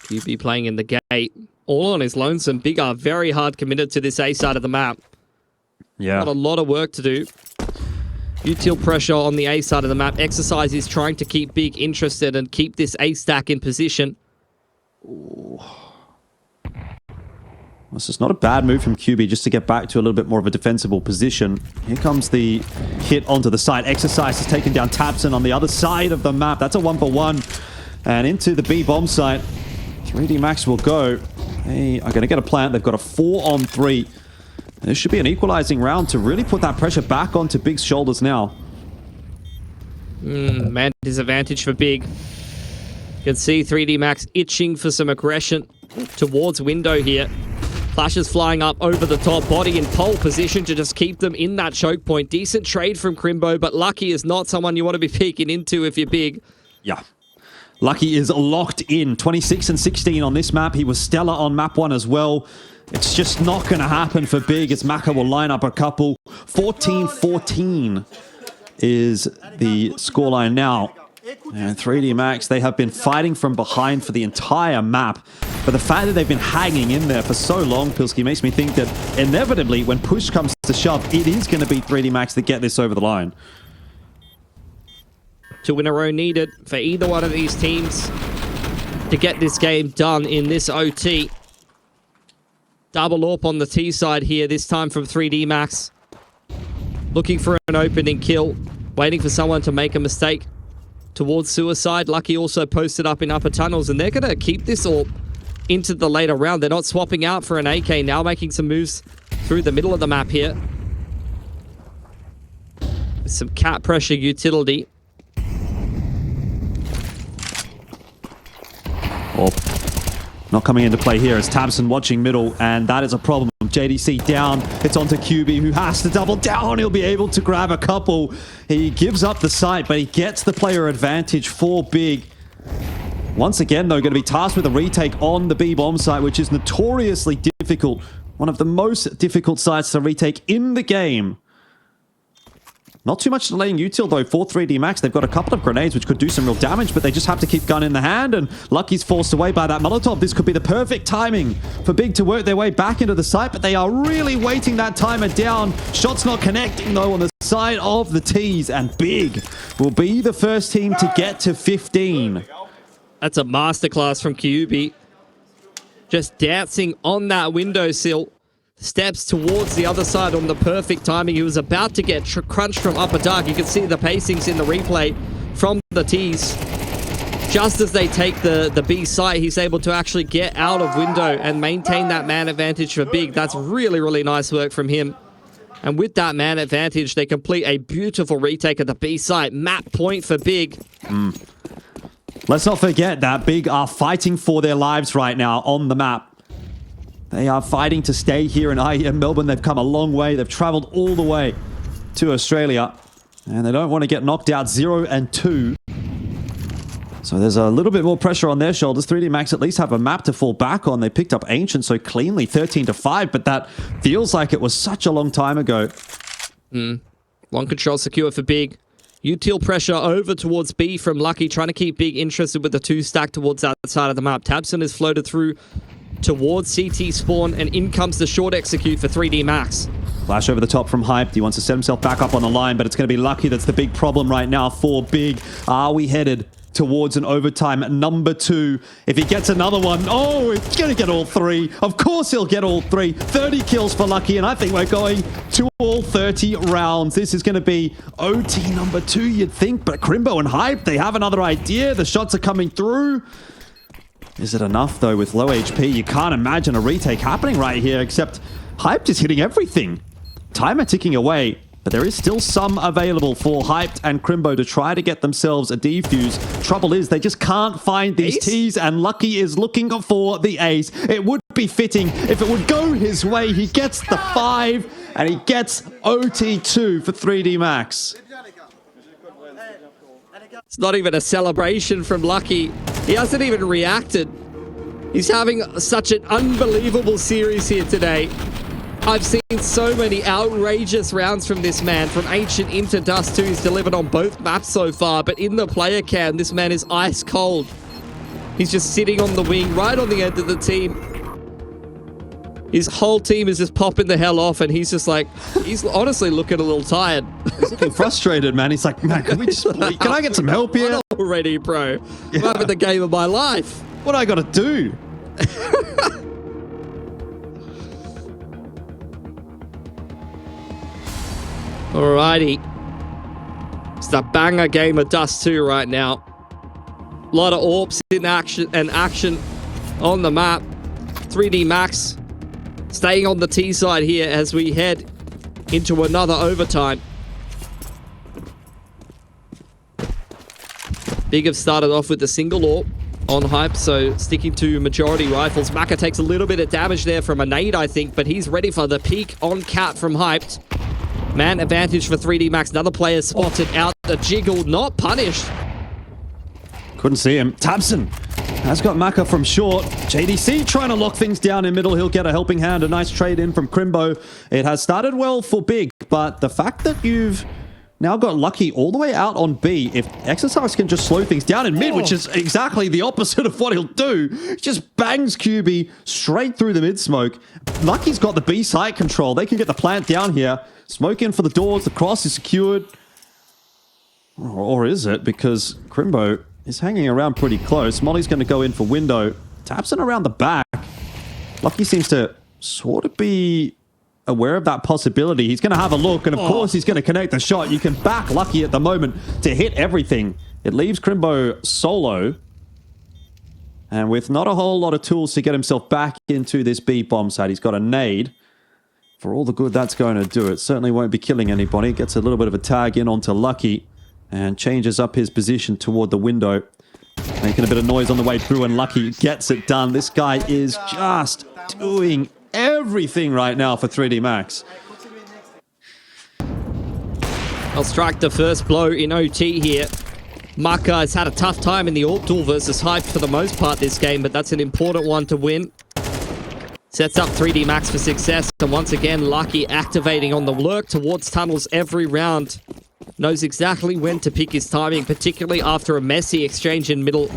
QB playing in the gate. All on his lonesome. Big are very hard committed to this A side of the map. Yeah. Got a lot of work to do. Util pressure on the A side of the map. Exercise is trying to keep Big interested and keep this A stack in position. Ooh. This is not a bad move from QB just to get back to a little bit more of a defensible position. Here comes the hit onto the side. Exercise has taken down Tabson on the other side of the map. That's a 1-for-1. And into the B bomb site. 3D Max will go. They are going to get a plant. They've got a 4-on-3. This should be an equalizing round to really put that pressure back onto Big's shoulders now. Man, disadvantage for Big. You can see 3D Max itching for some aggression towards window here. Flashes flying up over the top, body in pole position to just keep them in that choke point. Decent trade from Crimbo, but Lucky is not someone you want to be peeking into if you're Big. Yeah. Lucky is locked in. 26 and 16 on this map. He was stellar on map 1 as well. It's just not going to happen for Big as Maka will line up a couple. 14-14 is the scoreline now. And 3D Max, they have been fighting from behind for the entire map. But the fact that they've been hanging in there for so long, Pilsky, makes me think that inevitably, when push comes to shove, it is going to be 3D Max to get this over the line. 2 in a row needed for either one of these teams to get this game done in this OT. Double AWP on the T side here, this time from 3D Max. Looking for an opening kill, waiting for someone to make a mistake towards suicide. Lucky also posted up in upper tunnels, and they're going to keep this AWP into the later round. They're not swapping out for an AK, now making some moves through the middle of the map here. With some cat pressure utility. Oh, not coming into play here as Tabson watching middle, and that is a problem. JDC down, it's onto QB, who has to double down. He'll be able to grab a couple. He gives up the site, but he gets the player advantage for Big. Once again, though, going to be tasked with a retake on the B bomb site, which is notoriously difficult. One of the most difficult sites to retake in the game. Not too much delaying util, though, for 3D Max. They've got a couple of grenades, which could do some real damage, but they just have to keep gun in the hand, and Lucky's forced away by that Molotov. This could be the perfect timing for Big to work their way back into the site, but they are really weighting that timer down. Shots not connecting, though, on the side of the T's, and Big will be the first team to get to 15. That's a masterclass from QB. Just dancing on that windowsill. Steps towards the other side on the perfect timing. He was about to get crunched from upper dark. You can see the pacings in the replay from the T's. Just as they take the B site, he's able to actually get out of window and maintain that man advantage for Big. That's really, really nice work from him. And with that man advantage, they complete a beautiful retake of the B site. Map point for Big. Let's not forget that Big are fighting for their lives right now on the map. They are fighting to stay here in IEM Melbourne. They've come a long way. They've traveled all the way to Australia. And they don't want to get knocked out 0-2. So there's a little bit more pressure on their shoulders. 3D Max at least have a map to fall back on. They picked up Ancient so cleanly, 13-5. But that feels like it was such a long time ago. Long control secure for Big. Util pressure over towards B from Lucky, trying to keep Big interested with the 2 stack towards that side of the map. Tabson is floated through towards CT spawn, and in comes the short execute for 3D Max. Flash over the top from Hyped. He wants to set himself back up on the line, but it's going to be Lucky that's the big problem right now for Big. Are we headed towards an overtime number 2? If he gets another one, oh, he's going to get all 3. Of course he'll get all 3. 30 kills for Lucky, and I think we're going to all 30 rounds. This is going to be OT number 2, you'd think, but Crimbo and Hype, they have another idea. The shots are coming through. Is it enough, though, with low HP? You can't imagine a retake happening right here, except Hyped is hitting everything. Timer ticking away, but there is still some available for Hyped and Crimbo to try to get themselves a defuse. Trouble is, they just can't find these Ts, and Lucky is looking for the ace. It would be fitting if it would go his way. He gets the 5, and he gets OT2 for 3D Max. It's not even a celebration from Lucky. He hasn't even reacted. He's having such an unbelievable series here today. I've seen so many outrageous rounds from this man. From Ancient into Dust2, he's delivered on both maps so far, but in the player cam, this man is ice cold. He's just sitting on the wing, right on the end of the team. His whole team is just popping the hell off, and he's just like, he's honestly looking a little tired. He's looking frustrated, man. He's like, man, can I get some help here? Already, bro. I'm having the game of my life. What do I got to do? Alrighty. It's a banger game of Dust2 right now. A lot of AWPs in action on the map. 3D Max staying on the T side here as we head into another overtime. Big have started off with the single AWP on Hype, so sticking to majority rifles. Maka takes a little bit of damage there from a nade, I think, but he's ready for the peak on Cat from Hyped. Man advantage for 3D Max. Another player spotted out the jiggle, not punished. Couldn't see him. Tabson has got Maka from short. JDC trying to lock things down in middle. He'll get a helping hand. A nice trade in from Crimbo. It has started well for Big, but the fact that you've now got Lucky all the way out on B, if Exercise can just slow things down in mid, which is exactly the opposite of what he'll do, just bangs QB straight through the mid smoke. Lucky's got the B site control. They can get the plant down here. Smoke in for the doors. The cross is secured. Or is it? Because Crimbo is hanging around pretty close. Molly's going to go in for window. Tabson around the back. Lucky seems to sort of be aware of that possibility. He's going to have a look, and of course he's going to connect the shot. You can back Lucky at the moment to hit everything. It leaves Crimbo solo, and with not a whole lot of tools to get himself back into this B bomb site. He's got a nade. For all the good that's going to do, it certainly won't be killing anybody. Gets a little bit of a tag in onto Lucky and changes up his position toward the window. Making a bit of noise on the way through, and Lucky gets it done. This guy is just doing everything right now for 3D Max. I'll strike the first blow in OT here. Maka has had a tough time in the AWP duel versus Hype for the most part this game, but that's an important one to win. Sets up 3D Max for success, and once again, Lucky activating on the lurk towards tunnels every round. Knows exactly when to pick his timing, particularly after a messy exchange in middle.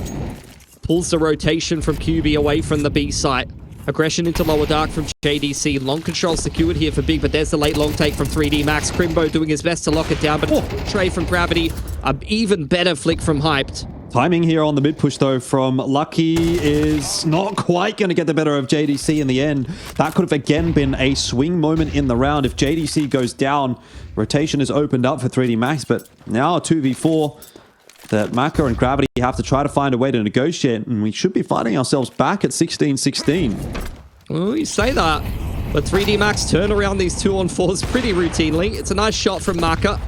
Pulls the rotation from QB away from the B site. Aggression into lower dark from JDC. Long control secured here for Big, but there's the late long take from 3D Max. Crimbo doing his best to lock it down, but tray from Gravity. An even better flick from Hyped. Timing here on the mid push, though, from Lucky is not quite going to get the better of JDC in the end. That could have again been a swing moment in the round. If JDC goes down, rotation is opened up for 3D Max, but now a 2v4 that Maka and Gravity have to try to find a way to negotiate, and we should be finding ourselves back at 16-16. Oh, you say that, but 3D Max turn around these 2-on-4s pretty routinely. It's a nice shot from Maka.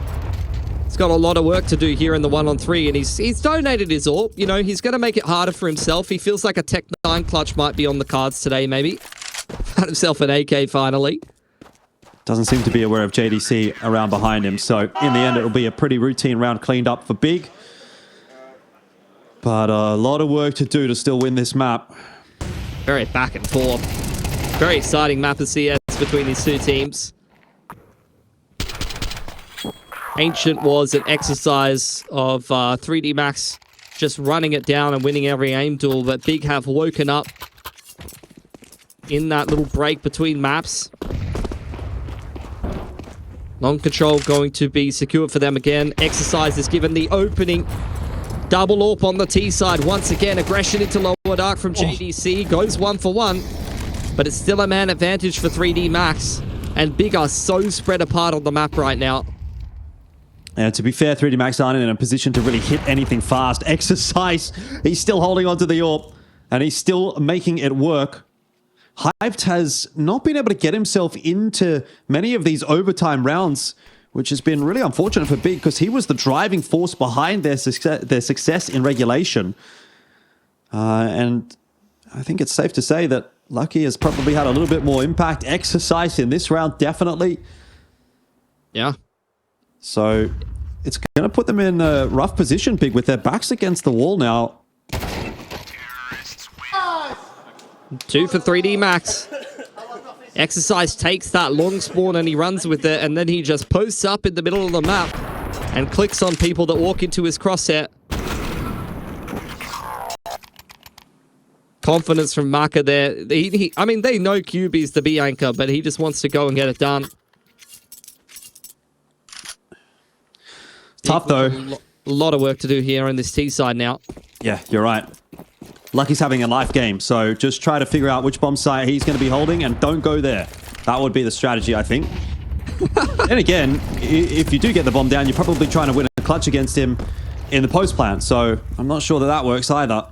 He's got a lot of work to do here in the 1-on-3, and he's donated his AWP. You know, he's going to make it harder for himself. He feels like a Tech 9 clutch might be on the cards today, maybe. Found himself an AK finally. Doesn't seem to be aware of JDC around behind him, so in the end, it'll be a pretty routine round cleaned up for Big. But a lot of work to do to still win this map. Very back and forth. Very exciting map of CS between these two teams. Ancient was an exercise of 3D Max just running it down and winning every aim duel, but Big have woken up in that little break between maps. Long control going to be secured for them again. Exercise is given the opening. Double AWP on the T side. Once again, aggression into lower dark from JDC. Goes 1 for 1. But it's still a man advantage for 3D Max. And Big are so spread apart on the map right now. And to be fair, 3D Max aren't in a position to really hit anything fast. Exercise, he's still holding onto the AWP. And he's still making it work. Hyped has not been able to get himself into many of these overtime rounds, which has been really unfortunate for Big because he was the driving force behind their success in regulation. And I think it's safe to say that Lucky has probably had a little bit more impact. Exercise in this round, definitely. Yeah. So it's going to put them in a rough position, Big, with their backs against the wall now. 2 for 3D Max. Exercise takes that long spawn and he runs with it, and then he just posts up in the middle of the map and clicks on people that walk into his crosshair. Confidence from Maka there. I mean, they know QB's the B anchor, but he just wants to go and get it done. Tough, though. A lot of work to do here on this T side now. Yeah, you're right. Lucky's having a life game, so just try to figure out which bomb site he's going to be holding and don't go there. That would be the strategy, I think. And again, if you do get the bomb down, you're probably trying to win a clutch against him in the post plant, so I'm not sure that that works either.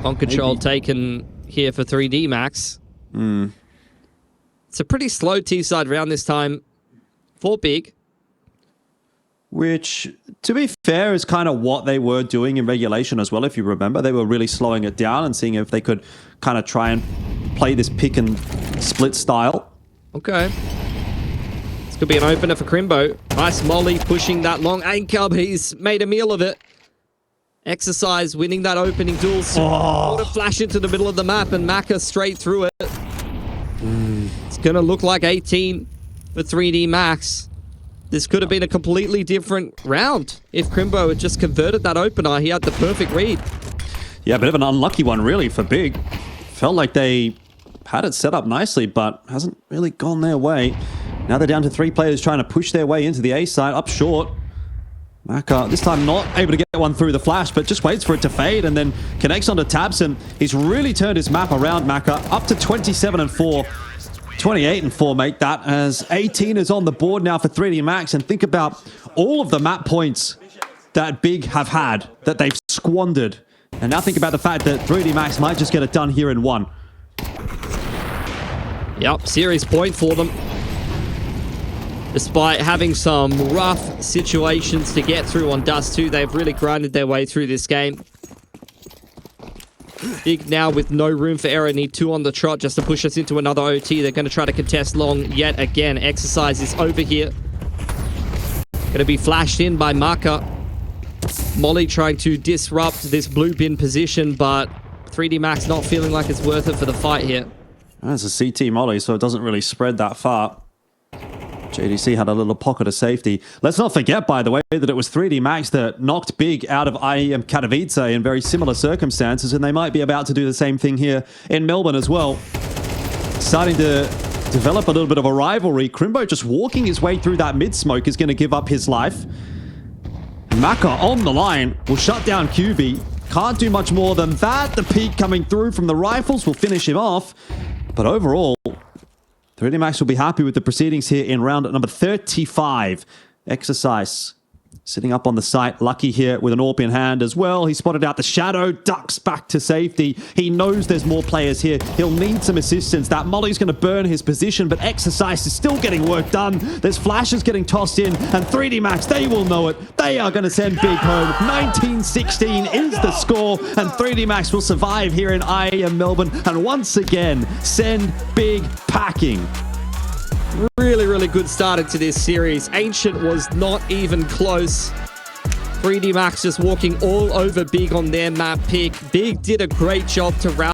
On control taken here for 3D Max. It's a pretty slow T side round this time for Big. Which, to be fair, is kind of what they were doing in regulation as well, if you remember. They were really slowing it down and seeing if they could kind of try and play this pick and split style. Okay. This could be an opener for Crimbo. Nice molly pushing that long anchor. He's made a meal of it. Exercise winning that opening duel. Sort of flash into the middle of the map and Maka straight through it. It's going to look like 18 for 3D Max. This could have been a completely different round if Crimbo had just converted that opener. He had the perfect read. Yeah, a bit of an unlucky one, really, for Big. Felt like they had it set up nicely, but hasn't really gone their way. Now they're down to 3 players trying to push their way into the A side, up short. Maka, this time not able to get one through the flash, but just waits for it to fade and then connects onto Tabson. He's really turned his map around, Maka, up to 27-4. 28-4, mate, that, as 18 is on the board now for 3D Max. And think about all of the map points that Big have had, that they've squandered. And now think about the fact that 3D Max might just get it done here in 1. Yep, series point for them. Despite having some rough situations to get through on Dust2, they've really grinded their way through this game. Big now with no room for error. Need 2 on the trot just to push us into another OT. They're going to try to contest long yet again. Exercise is over here. Going to be flashed in by Maka. Molly trying to disrupt this blue bin position, but 3D Max not feeling like it's worth it for the fight here. That's a CT Molly, so it doesn't really spread that far. JDC had a little pocket of safety. Let's not forget, by the way, that it was 3D Max that knocked Big out of IEM Katowice in very similar circumstances, and they might be about to do the same thing here in Melbourne as well. Starting to develop a little bit of a rivalry. Crimbo just walking his way through that mid-smoke is going to give up his life. Maka on the line will shut down QB. Can't do much more than that. The peak coming through from the rifles will finish him off. But overall, 3D Max will be happy with the proceedings here in round number 35. Exercise sitting up on the site. Lucky here with an AWP in hand as well. He spotted out the shadow, ducks back to safety. He knows there's more players here. He'll need some assistance. That molly's going to burn his position, but Exercise is still getting work done. There's flashes getting tossed in, and 3D Max, they will know it. They are going to send Big home. 19-16 is the score, and 3D Max will survive here in IEM Melbourne, and once again, send Big packing. Really, really good start into this series. Ancient was not even close. 3D Max just walking all over Big on their map pick. Big did a great job to route